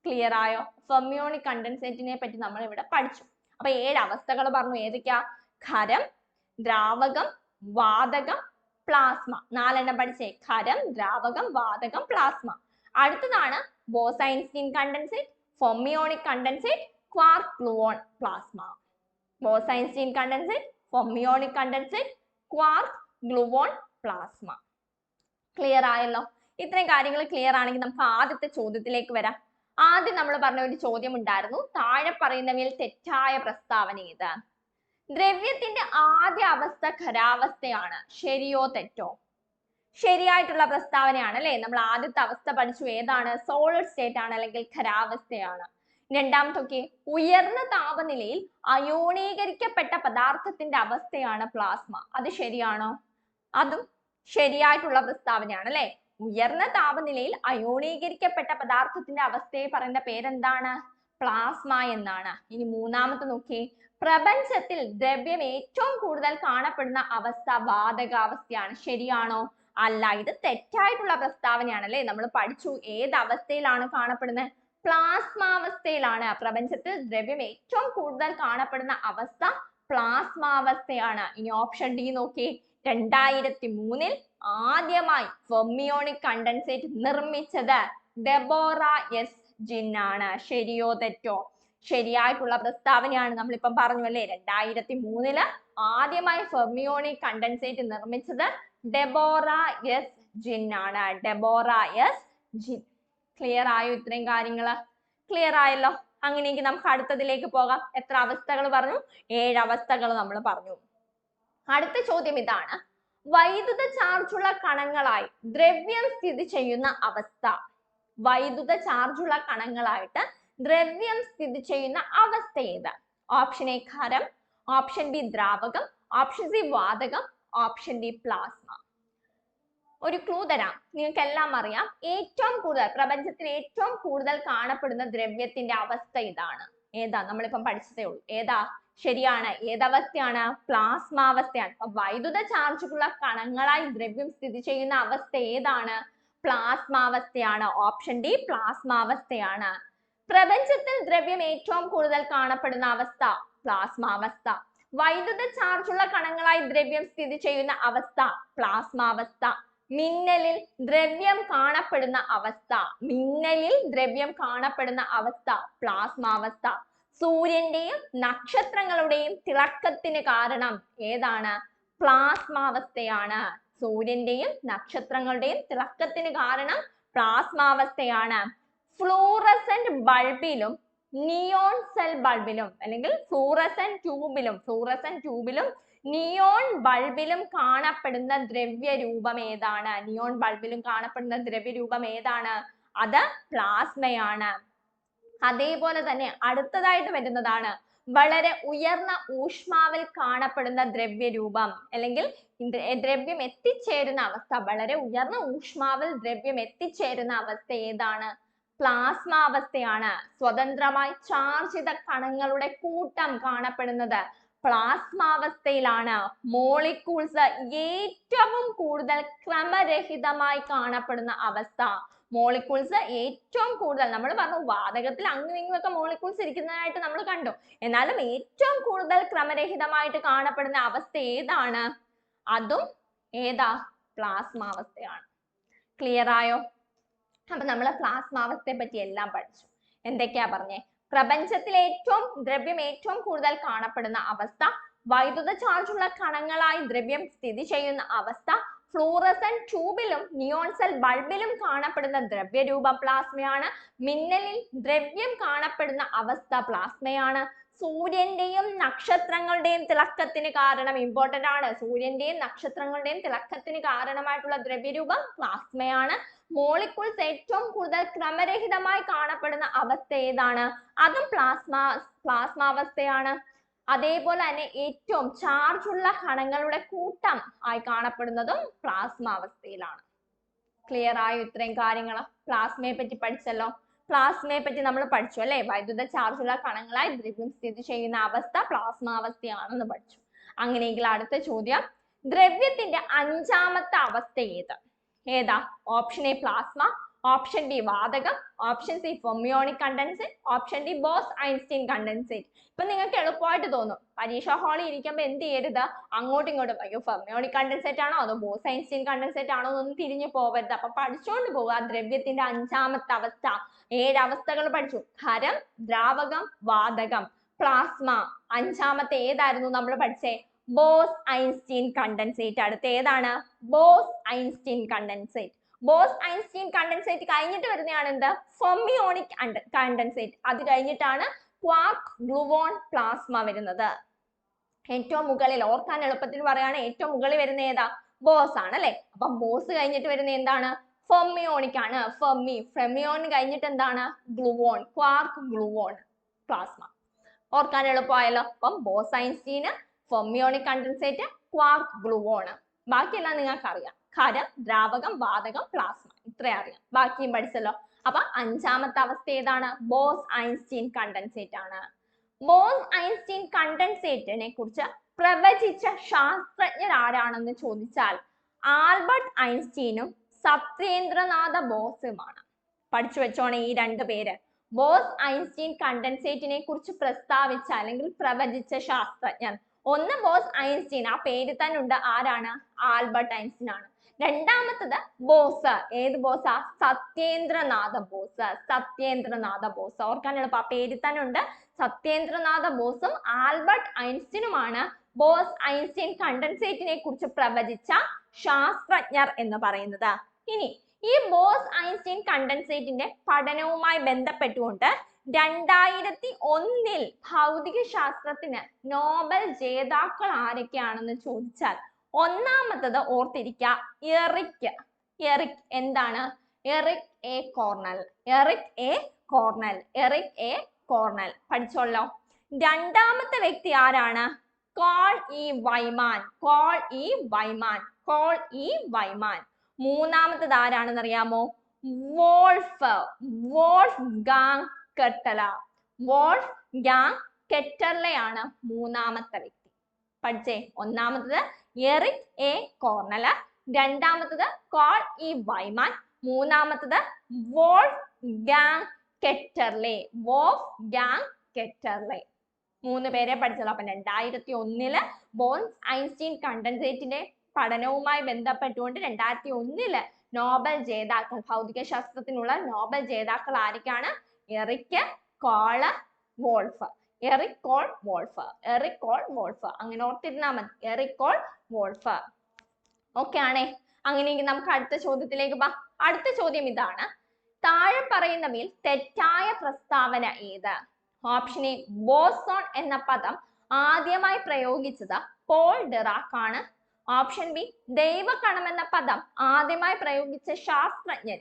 ക്ലിയർ ആയോ? ഫെർമിയോണിക് കണ്ടൻസേറ്റിനെ പറ്റി നമ്മൾ ഇവിടെ പഠിച്ചു. അപ്പൊ 7 അവസ്ഥകൾ പറഞ്ഞു. ഏതൊക്കെയാ? ഖരം, ദ്രാവകം, വാതകം, പ്ലാസ്മ. 4 പഠിച്ചേ. ഖരം, ദ്രാവകം, വാതകം, പ്ലാസ്മ. അടുത്തതാണ് Bose-Einstein condensate, fermionic condensate, quark gluon plasma. Bose-Einstein condensate, fermionic condensate, quark gluon plasma. Clear ആയല്ലോ? ഇത്രയും കാര്യങ്ങൾ ക്ലിയർ ആണെങ്കിൽ നമുക്ക് ആദ്യത്തെ ചോദ്യത്തിലേക്ക് വരാം. ആദ്യം നമ്മൾ പറഞ്ഞ ഒരു ചോദ്യം ഉണ്ടായിരുന്നു. താഴെ പറയുന്നവയിൽ തെറ്റായ പ്രസ്താവന ഏത്? ദ്രവ്യത്തിന്റെ ആദ്യ അവസ്ഥ ഖരാവസ്ഥയാണ്. ശരിയോ തെറ്റോ? ശരിയായിട്ടുള്ള പ്രസ്താവനയാണ് അല്ലെ. നമ്മൾ ആദ്യത്തെ അവസ്ഥ പഠിച്ചു. ഏതാണ്? സോളിഡ് സ്റ്റേറ്റ് ആണ് അല്ലെങ്കിൽ ഖരാവസ്ഥയാണ്. രണ്ടാമത്തൊക്കെ ഉയർന്ന താപനിലയിൽ അയോണീകരിക്കപ്പെട്ട പദാർത്ഥത്തിന്റെ അവസ്ഥയാണ് പ്ലാസ്മ. അത് ശരിയാണോ? അതും ശരിയായിട്ടുള്ള പ്രസ്താവനയാണ് അല്ലെ. ഉയർന്ന താപനിലയിൽ അയോണീകരിക്കപ്പെട്ട പദാർത്ഥത്തിന്റെ അവസ്ഥയെ പറയുന്ന പേരെന്താണ്? പ്ലാസ്മ എന്നാണ്. ഇനി മൂന്നാമത്തെ നോക്കി, പ്രപഞ്ചത്തിൽ ദ്രവ്യം ഏറ്റവും കൂടുതൽ കാണപ്പെടുന്ന അവസ്ഥ വാതകാവസ്ഥയാണ്. ശരിയാണോ? അല്ല, ഇത് തെറ്റായിട്ടുള്ള പ്രസ്താവനയാണ് അല്ലെ. നമ്മൾ പഠിച്ചു ഏത് അവസ്ഥയിലാണ് കാണപ്പെടുന്നത്? പ്ലാസ്മാവസ്ഥയിലാണ്. പ്രപഞ്ചത്തിൽ ദ്രവ്യം ഏറ്റവും കൂടുതൽ കാണപ്പെടുന്ന അവസ്ഥ പ്ലാസ്മാവസ്ഥയാണ്. ഇനി ഓപ്ഷൻ ഡി നോക്കി, 2003 ആദ്യമായി ഫെർമിയോണിക് കണ്ടൻസേറ്റ് നിർമ്മിച്ചത് ഡെബോറ എസ് ജിൻ ആണ്. ശരിയോ തെറ്റോ? ശരിയായിട്ടുള്ള പ്രസ്താവനയാണ്. നമ്മളിപ്പം പറഞ്ഞു അല്ലേ, 2003 ആദ്യമായി ഫെർമിയോണിക് കണ്ടൻസേറ്റ് നിർമ്മിച്ചത് ഡെബോറ എസ് ജിൻ ആണ്. ഡെബോറ എസ് ജിൻ. ക്ലിയർ ആയോ? ഇത്രയും കാര്യങ്ങൾ ക്ലിയർ ആയല്ലോ. അങ്ങനെയെങ്കിൽ നമുക്ക് അടുത്തതിലേക്ക് പോകാം. എത്ര അവസ്ഥകൾ പറഞ്ഞു? 7 അവസ്ഥകൾ നമ്മൾ പറഞ്ഞു. അടുത്ത ചോദ്യം ഇതാണ്, വൈദ്യുത ചാർജുള്ള കണങ്ങളായി ദ്രവ്യം സ്ഥിതി ചെയ്യുന്ന അവസ്ഥ. വൈദ്യുത ചാർജുള്ള കണങ്ങളായിട്ട് ദ്രവ്യം സ്ഥിതി ചെയ്യുന്ന അവസ്ഥ ഏത്? ഓപ്ഷൻ എ ഖരം, ഓപ്ഷൻ ബി ദ്രാവകം, ഓപ്ഷൻ സി വാതകം, ഓപ്ഷൻ ഡി പ്ലാസ്മ. ഒരു ക്ലൂ തരാം, നിങ്ങൾക്ക് എല്ലാം അറിയാം. ഏറ്റവും കൂടുതൽ പ്രപഞ്ചത്തിൽ ഏറ്റവും കൂടുതൽ കാണപ്പെടുന്ന ദ്രവ്യത്തിന്റെ അവസ്ഥ ഇതാണ്. ഏതാ? നമ്മളിപ്പം പഠിച്ചതേ ഉള്ളൂ. ഏതാ? ശരിയാണ്. ഏതവസ്ഥയാണ്? പ്ലാസ്മാവസ്ഥയാണ്. അപ്പൊ വൈദ്യുത ചാർജുള്ള കണങ്ങളായി ദ്രവ്യം സ്ഥിതി ചെയ്യുന്ന അവസ്ഥ ഏതാണ്? പ്ലാസ്മാവസ്ഥയാണ്. ഓപ്ഷൻ ഡി പ്ലാസ്മാവസ്ഥയാണ്. പ്രപഞ്ചത്തിൽ ദ്രവ്യം ഏറ്റവും കൂടുതൽ കാണപ്പെടുന്ന അവസ്ഥ പ്ലാസ്മാവസ്ഥ. വൈദ്യുത ചാർജുള്ള കണങ്ങളായി ദ്രവ്യം സ്ഥിതി ചെയ്യുന്ന അവസ്ഥ പ്ലാസ്മാവസ്ഥ. മിന്നലിൽ ദ്രവ്യം കാണപ്പെടുന്ന അവസ്ഥ, മിന്നലിൽ ദ്രവ്യം കാണപ്പെടുന്ന അവസ്ഥ പ്ലാസ്മാവസ്ഥ. സൂര്യന്റെയും നക്ഷത്രങ്ങളുടെയും തിളക്കത്തിന് കാരണം ഏതാണ്? പ്ലാസ്മാവസ്ഥയാണ്. സൂര്യന്റെയും നക്ഷത്രങ്ങളുടെയും തിളക്കത്തിന് കാരണം പ്ലാസ്മാവസ്ഥയാണ്. ഫ്ലൂറസെന്റ് ബൾബിലും നിയോൺ സെൽ ബൾബിലും അല്ലെങ്കിൽ ഫ്ലൂറസെന്റ് ട്യൂബിലും നിയോൺ ബൾബിലും കാണപ്പെടുന്ന ദ്രവ്യരൂപം ഏതാണ്? നിയോൺ ബൾബിലും കാണപ്പെടുന്ന ദ്രവ്യരൂപം ഏതാണ്? അത് പ്ലാസ്മയാണ്. അതേപോലെ തന്നെ അടുത്തതായിട്ട് വരുന്നതാണ് വളരെ ഉയർന്ന ഊഷ്മാവിൽ കാണപ്പെടുന്ന ദ്രവ്യരൂപം അല്ലെങ്കിൽ ദ്രവ്യം എത്തിച്ചേരുന്ന അവസ്ഥ. വളരെ ഉയർന്ന ഊഷ്മാവിൽ ദ്രവ്യം എത്തിച്ചേരുന്ന അവസ്ഥ ഏതാണ്? പ്ലാസ്മാവസ്ഥയാണ്. സ്വതന്ത്രമായി ചാർജ് ചെയ്ത കണങ്ങളുടെ കൂട്ടം കാണപ്പെടുന്നത് പ്ലാസ്മാവസ്ഥയിലാണ്. മോളിക്യൂൾസ് ഏറ്റവും കൂടുതൽ ക്രമരഹിതമായി കാണപ്പെടുന്ന അവസ്ഥ. മോളിക്യൂൾസ് ഏറ്റവും കൂടുതൽ, നമ്മൾ പറഞ്ഞു വാതകത്തിൽ അങ്ങും ഇങ്ങും ഒക്കെ മോളിക്യൂൾസ് ഇരിക്കുന്നതായിട്ട് നമ്മൾ കണ്ടു. എന്നാലും ഏറ്റവും കൂടുതൽ ക്രമരഹിതമായിട്ട് കാണപ്പെടുന്ന അവസ്ഥ ഏതാണ്? അതും ഏതാ? പ്ലാസ്മാവസ്ഥയാണ്. ക്ലിയർ ആയോ? അപ്പൊ നമ്മൾ പ്ലാസ്മാവസ്ഥയെ പറ്റി എല്ലാം പഠിച്ചു. എന്തൊക്കെയാ പറഞ്ഞേ? പ്രപഞ്ചത്തിൽ ദ്രവ്യം ഏറ്റവും കൂടുതൽ കാണപ്പെടുന്ന അവസ്ഥ, വൈദ്യുത ചാർജുള്ള കണങ്ങളായി ദ്രവ്യം സ്ഥിതി ചെയ്യുന്ന അവസ്ഥ, ഫ്ലൂറസെന്റ് ട്യൂബിലും നിയോൺ സെൽ ബൾബിലും കാണപ്പെടുന്ന ദ്രവ്യരൂപം പ്ലാസ്മയാണ്, മിന്നലിൽ ദ്രവ്യം കാണപ്പെടുന്ന അവസ്ഥ പ്ലാസ്മയാണ്, സൂര്യന്റെയും നക്ഷത്രങ്ങളുടെയും തിളക്കത്തിന് കാരണം ഇമ്പോർട്ടന്റ് ആണ്. സൂര്യന്റെയും നക്ഷത്രങ്ങളുടെയും തിളക്കത്തിന് കാരണമായിട്ടുള്ള ദ്രവ്യരൂപം പ്ലാസ്മയാണ്. മോളിക്യൂൾസ് ഏറ്റവും കൂടുതൽ ക്രമരഹിതമായി കാണപ്പെടുന്ന അവസ്ഥ ഏതാണ്? അതും പ്ലാസ്മാവസ്ഥയാണ്. അതേപോലെ തന്നെ ഏറ്റവും ചാർജുള്ള കണങ്ങളുടെ കൂട്ടം ആയി കാണപ്പെടുന്നതും പ്ലാസ്മാവസ്ഥയിലാണ്. ക്ലിയർ ആയോ ഇത്രയും കാര്യങ്ങൾ? പ്ലാസ്മയെ പറ്റി പഠിച്ചല്ലോ. പ്ലാസ്മയെ പറ്റി നമ്മൾ പഠിച്ചു അല്ലെ. വൈദ്യുത ചാർജുള്ള കണങ്ങളായി ദ്രവ്യം സ്ഥിതി ചെയ്യുന്ന അവസ്ഥ പ്ലാസ്മാവസ്ഥയാണെന്ന് പഠിച്ചു. അങ്ങനെയെങ്കിൽ അടുത്ത ചോദ്യം, ദ്രവ്യത്തിന്റെ 5ാമത്തെ അവസ്ഥ ഏതാ? Option A plasma, option B വാതകം, option C fermionic condensate, option D Bose Einstein condensate. ഇപ്പൊ നിങ്ങൾക്ക് എളുപ്പമായിട്ട് തോന്നും, പരീക്ഷാ ഹാളിൽ ഇരിക്കുമ്പോൾ എന്ത് ചെയ്യരുത്, അങ്ങോട്ടും ഇങ്ങോട്ടും അയ്യോ ഫെർമിയോണിക് കണ്ടൻസേറ്റ് ആണോ അതോ ബോസ് ഐൻസ്റ്റീൻ കണ്ടൻസേറ്റ് ആണോ എന്നൊന്നും തിരിഞ്ഞു പോകരുത്. അപ്പൊ പഠിച്ചുകൊണ്ട് പോവുക. ദ്രവ്യത്തിന്റെ 5ാമത്തെ അവസ്ഥ 7 അവസ്ഥകൾ പഠിച്ചു. ഖരം, ദ്രാവകം, വാതകം, പ്ലാസ്മ. 5ാമത്തെ ഏതായിരുന്നു നമ്മൾ പഠിച്ചേ? Boss Einstein condensate. അടുത്ത ഏതാണ്? Boss Einstein condensate. Boss Einstein condensate കഴിഞ്ഞിട്ട് വരുന്നതാണ് എന്ത്? Fermionic condensate. അത് കഴിഞ്ഞിട്ടാണ് ക്വാർക്ക്, ഗ്ലൂവോൺ, പ്ലാസ്മ വരുന്നത്. ഏറ്റവും മുകളിൽ ഓർക്കാൻ എളുപ്പത്തിൽ പറയാണ്, ഏറ്റവും മുകളിൽ വരുന്ന ഏതാ? ബോസ് ആണ് അല്ലെ. അപ്പൊ ബോസ് കഴിഞ്ഞിട്ട് വരുന്ന എന്താണ്? ഫെർമിയോണിക് ആണ്. ഫെർമിയോൺ കഴിഞ്ഞിട്ട് എന്താണ്? ഗ്ലൂവോൺ. Quark, gluon, plasma. ഓർക്കാൻ എളുപ്പമായല്ലോ. അപ്പം Bose Einstein, fermionic condensate, quark, gluon. ബാക്കിയെല്ലാം നിങ്ങൾക്ക് അറിയാം. ഖരം, ദ്രാവകം, വാതകം, പ്ലാസ്മ, ഇത്രയും അറിയാം. ബാക്കിയും പഠിച്ചല്ലോ. അപ്പൊ അഞ്ചാമത്തെ അവസ്ഥ ഏതാണ്? ബോസ് ഐൻസ്റ്റീൻ കണ്ടൻസേറ്റ് ആണ്. ബോസ് ഐൻസ്റ്റീൻ കണ്ടൻസേറ്റിനെ കുറിച്ച് പ്രവചിച്ച ശാസ്ത്രജ്ഞർ ആരാണെന്ന് ചോദിച്ചാൽ ആൽബർട്ട് ഐൻസ്റ്റീനും സത്യേന്ദ്രനാഥ ബോസുമാണ്. പഠിച്ചു വെച്ചോണേ ഈ രണ്ട് പേര്. ബോസ് ഐൻസ്റ്റീൻ കണ്ടൻസേറ്റിനെ കുറിച്ച് പ്രസ്താവിച്ച അല്ലെങ്കിൽ പ്രവചിച്ച ശാസ്ത്രജ്ഞൻ. ഒന്ന് ബോസ് ഐൻസ്റ്റീൻ, ആ പേര് തന്നെ ഉണ്ട്. ആരാണ്? ആൽബർട്ട് ഐൻസ്റ്റീൻ ആണ്. രണ്ടാമത്തത് ബോസ്. ഏത് ബോസാ? സത്യേന്ദ്രനാഥ ബോസ്. സത്യേന്ദ്രനാഥ ബോസ് ഓർക്കാൻ എളുപ്പം, ആ പേര് തന്നെ ഉണ്ട്. സത്യേന്ദ്രനാഥ ബോസും ആൽബർട്ട് ഐൻസ്റ്റീനുമാണ് ബോസ് ഐൻസ്റ്റീൻ കണ്ടൻസേറ്റിനെ കുറിച്ച് പ്രവചിച്ച ശാസ്ത്രജ്ഞർ എന്ന് പറയുന്നത്. ഇനി ഈ ബോസ് ഐൻസ്റ്റീൻ കണ്ടൻസേറ്റിന്റെ പഠനവുമായി ബന്ധപ്പെട്ടുകൊണ്ട് 2001 ഭൗതിക ശാസ്ത്രത്തിന് നോബൽ ജേതാക്കൾ ആരൊക്കെയാണെന്ന് ചോദിച്ചാൽ ഒന്നാമത്തത് ഓർത്തിരിക്കുക, എറിക് എന്താണ്? Eric A Cornell. കോർണൽ പഠിച്ചോളൂ. രണ്ടാമത്തെ വ്യക്തി ആരാണ്? Carl E Wieman. മൂന്നാമത്തത് ആരാണെന്ന് അറിയാമോ? വോൾഫ്ഗാങ് കെറ്റർലെയാണ് മൂന്നാമത്തെ വ്യക്തി. പഠിച്ചേ. ഒന്നാമത്തത് എറിക് എ കോർണൽ, രണ്ടാമത്തത് കോൾ ഇ വൈമാൻ, മൂന്നാമത്തത് വോൾഫ്ഗാങ് കെറ്റർലെ. മൂന്ന് പേരെ പഠിച്ചല്ലോ. അപ്പൊ 2001 ബോസ് ഐൻസ്റ്റീൻ കണ്ടൻസേറ്റിന്റെ പഠനവുമായി ബന്ധപ്പെട്ടുകൊണ്ട് 2001 നോബൽ ജേതാക്കൾ, ഭൗതിക ശാസ്ത്രത്തിനുള്ള നോബൽ ജേതാക്കൾ ആരൊക്കെയാണ്? Eric Cole Wolf. അങ്ങനെ ഓർത്തിരുന്നാൽ മതി. Eric Cole wolf. ഓക്കെ ആണേ. അങ്ങനെയെങ്കിൽ നമുക്ക് അടുത്ത ചോദ്യത്തിലേക്ക് പോകാം. അടുത്ത ചോദ്യം ഇതാണ്. താഴെ പറയുന്നവയിൽ തെറ്റായ പ്രസ്താവന ഏത്? ഓപ്ഷൻ എ, ബോസോൺ എന്ന പദം ആദ്യമായി പ്രയോഗിച്ചത് പോൾ ഡിറാക് ആണ്. ഓപ്ഷൻ ബി, ദൈവകണം എന്ന പദം ആദ്യമായി പ്രയോഗിച്ച ശാസ്ത്രജ്ഞൻ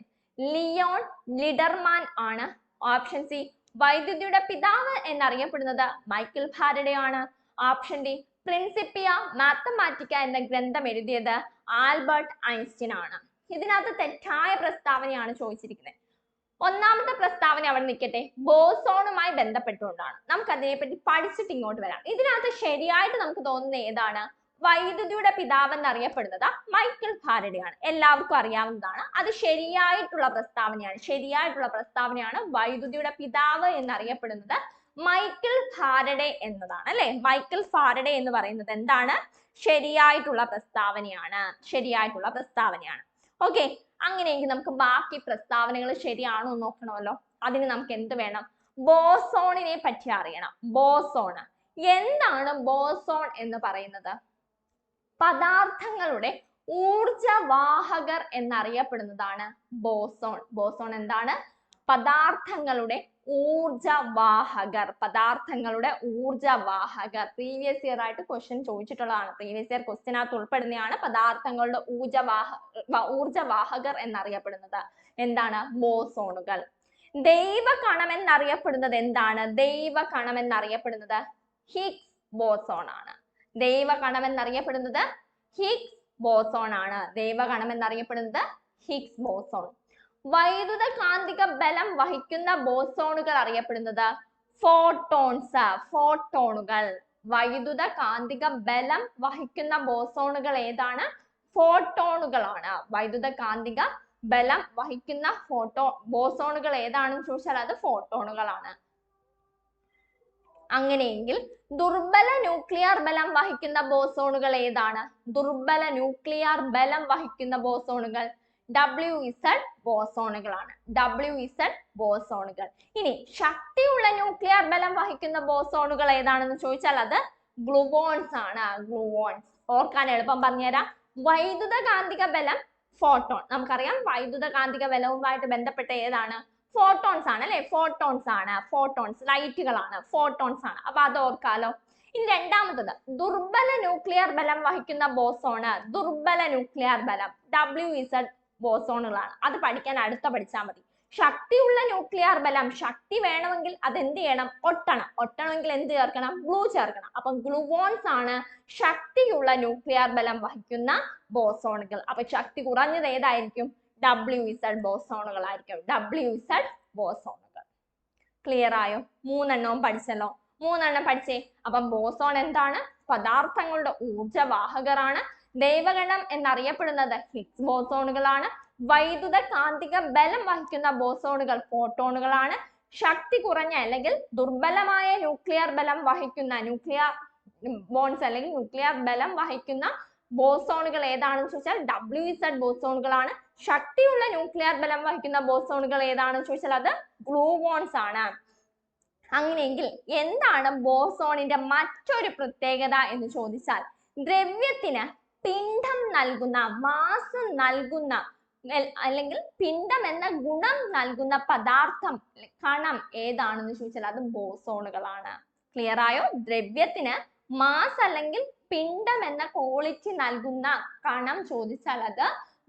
ലിയോൺ ലിഡർമാൻ ആണ്. ഓപ്ഷൻ സി, വൈദ്യുതിയുടെ പിതാവ് എന്നറിയപ്പെടുന്നത് മൈക്കിൾ ഫാരഡെ ആണ്. ഓപ്ഷൻ ഡി, പ്രിൻസിപ്പിയ മാത്തമാറ്റിക്ക എന്ന ഗ്രന്ഥം എഴുതിയത് ആൽബർട്ട് ഐൻസ്റ്റീൻ ആണ്. ഇതിനകത്ത് തെറ്റായ പ്രസ്താവനയാണ് ചോദിച്ചിരിക്കുന്നത്. ഒന്നാമത്തെ പ്രസ്താവന അവിടെ നിൽക്കട്ടെ, ബോസോണുമായി ബന്ധപ്പെട്ടുകൊണ്ടാണ്. നമുക്ക് അതിനെപ്പറ്റി പഠിച്ചിട്ട് ഇങ്ങോട്ട് വരാം. ഇതിനകത്ത് ശരിയായിട്ട് നമുക്ക് തോന്നുന്നത് ഏതാണ്? വൈദ്യുതിയുടെ പിതാവ് എന്നറിയപ്പെടുന്നത് മൈക്കിൾ ഫാരഡെ ആണ്. എല്ലാവർക്കും അറിയാവുന്നതാണ്. അത് ശരിയായിട്ടുള്ള പ്രസ്താവനയാണ്. വൈദ്യുതിയുടെ പിതാവ് എന്നറിയപ്പെടുന്നത് മൈക്കിൾ ഫാരഡെ എന്നതാണ്, അല്ലെ? മൈക്കിൾ ഫാരഡെ എന്ന് പറയുന്നത് എന്താണ്? ശരിയായിട്ടുള്ള പ്രസ്താവനയാണ്. ഓക്കെ. അങ്ങനെയെങ്കിൽ നമുക്ക് ബാക്കി പ്രസ്താവനകൾ ശരിയാണോ എന്ന് നോക്കണമല്ലോ. അതിന് നമുക്ക് എന്ത് വേണം? ബോസോണിനെ പറ്റി അറിയണം. ബോസോൺ എന്താണ്? ബോസോൺ എന്ന് പറയുന്നത് പദാർത്ഥങ്ങളുടെ ഊർജവാഹകർ എന്നറിയപ്പെടുന്നതാണ് ബോസോൺ. എന്താണ്? പദാർത്ഥങ്ങളുടെ ഊർജവാഹകർ. പ്രീവിയസ് ഇയർ ആയിട്ട് ക്വസ്റ്റ്യൻ ചോദിച്ചിട്ടുള്ളതാണ്. പ്രീവിയസ് ഇയർ ക്വസ്റ്റ്യനകത്ത് ഉൾപ്പെടുന്നതാണ് പദാർത്ഥങ്ങളുടെ ഊർജവാഹകർ എന്നറിയപ്പെടുന്നത്. എന്താണ്? ബോസോണുകൾ. ദൈവകണം എന്നറിയപ്പെടുന്നത് എന്താണ്? ഹിഗ്സ് ബോസോൺ ആണ്. Higgs boson. വൈദ്യുത കാന്തിക ബലം വഹിക്കുന്ന ബോസോണുകൾ അറിയപ്പെടുന്നത് ഫോട്ടോണുകൾ. വൈദ്യുത കാന്തിക ബലം വഹിക്കുന്ന ബോസോണുകൾ ഏതാണ്? ഫോട്ടോണുകളാണ്. വൈദ്യുത കാന്തിക ബലം വഹിക്കുന്ന ബോസോണുകൾ ഏതാണെന്ന് ചോദിച്ചാൽ അത് ഫോട്ടോണുകളാണ്. അങ്ങനെയെങ്കിൽ ദുർബല ന്യൂക്ലിയർ ബലം വഹിക്കുന്ന ബോസോണുകൾ ഏതാണ്? WZ ബോസോണുകളാണ്. ഇനി ശക്തിയുള്ള ന്യൂക്ലിയർ ബലം വഹിക്കുന്ന ബോസോണുകൾ ഏതാണെന്ന് ചോദിച്ചാൽ അത് ഗ്ലൂവോൺസ് ആണ്. ഓർക്കാൻ എളുപ്പം പറഞ്ഞുതരാം. വൈദ്യുത കാന്തിക ബലം ഫോട്ടോൺ. നമുക്കറിയാം വൈദ്യുത കാന്തിക ബലവുമായിട്ട് ബന്ധപ്പെട്ട ഏതാണ്? ഫോട്ടോൺസ് ആണ്, അല്ലെ? ലൈറ്റുകളാണ്, ഫോട്ടോൺസ് ആണ്. അപ്പൊ അത് ഓർക്കാലോ. ഇനി രണ്ടാമത്തത് ദുർബല ന്യൂക്ലിയർ ബലം വഹിക്കുന്ന ബോസോണ്. WZ ബോസോണുകളാണ്. അത് പഠിക്കാൻ പഠിച്ചാൽ മതി. ശക്തിയുള്ള ന്യൂക്ലിയർ ബലം, ശക്തി വേണമെങ്കിൽ അത് എന്ത് ചെയ്യണം? ഒട്ടണമെങ്കിൽ എന്ത് ചേർക്കണം? ഗ്ലൂ ചേർക്കണം. അപ്പൊ ഗ്ലൂവോൺസ് ആണ് ശക്തിയുള്ള ന്യൂക്ലിയർ ബലം വഹിക്കുന്ന ബോസോണുകൾ. അപ്പൊ ശക്തി കുറഞ്ഞത് ഏതായിരിക്കും? WZ ബോസോണുകളായിരിക്കും. WZ ബോസോണുകൾ. ക്ലിയർ ആയോ? മൂന്നെണ്ണവും പഠിച്ചല്ലോ. മൂന്നെണ്ണം പഠിച്ചേ. അപ്പം ബോസോൺ എന്താണ്? പദാർത്ഥങ്ങളുടെ ഊർജവാഹകരാണ്. ദൈവഗണം എന്നറിയപ്പെടുന്നത് ഹിഗ്സ് ബോസോണുകളാണ്. വൈദ്യുത കാന്തിക ബലം വഹിക്കുന്ന ബോസോണുകൾ ഫോട്ടോണുകളാണ്. ശക്തി കുറഞ്ഞ അല്ലെങ്കിൽ ദുർബലമായ ന്യൂക്ലിയർ ബലം വഹിക്കുന്ന ന്യൂക്ലിയർ ബോൺസ് അല്ലെങ്കിൽ ന്യൂക്ലിയർ ബലം വഹിക്കുന്ന ബോസോണുകൾ ഏതാണെന്ന് ചോദിച്ചാൽ WZ ബോസോണുകളാണ്. ശക്തിയുള്ള ന്യൂക്ലിയർ ബലം വഹിക്കുന്ന ബോസോണുകൾ ഏതാണെന്ന് ചോദിച്ചാൽ അത് ഗ്ലൂവോൺസ് ആണ്. അങ്ങനെയെങ്കിൽ എന്താണ് ബോസോണിന്റെ മറ്റൊരു പ്രത്യേകത എന്ന് ചോദിച്ചാൽ, ദ്രവ്യത്തിന് പിണ്ഡം നൽകുന്ന, മാസ് നൽകുന്ന അല്ലെങ്കിൽ പിണ്ഡം എന്ന ഗുണം നൽകുന്ന പദാർത്ഥം, കണം ഏതാണെന്ന് ചോദിച്ചാൽ അത് ബോസോണുകളാണ്. ക്ലിയർ ആയോ? ദ്രവ്യത്തിന് മാസ് അല്ലെങ്കിൽ പിണ്ഡം എന്ന ക്വാളിറ്റി നൽകുന്ന കണം ചോദിച്ചാൽ അത്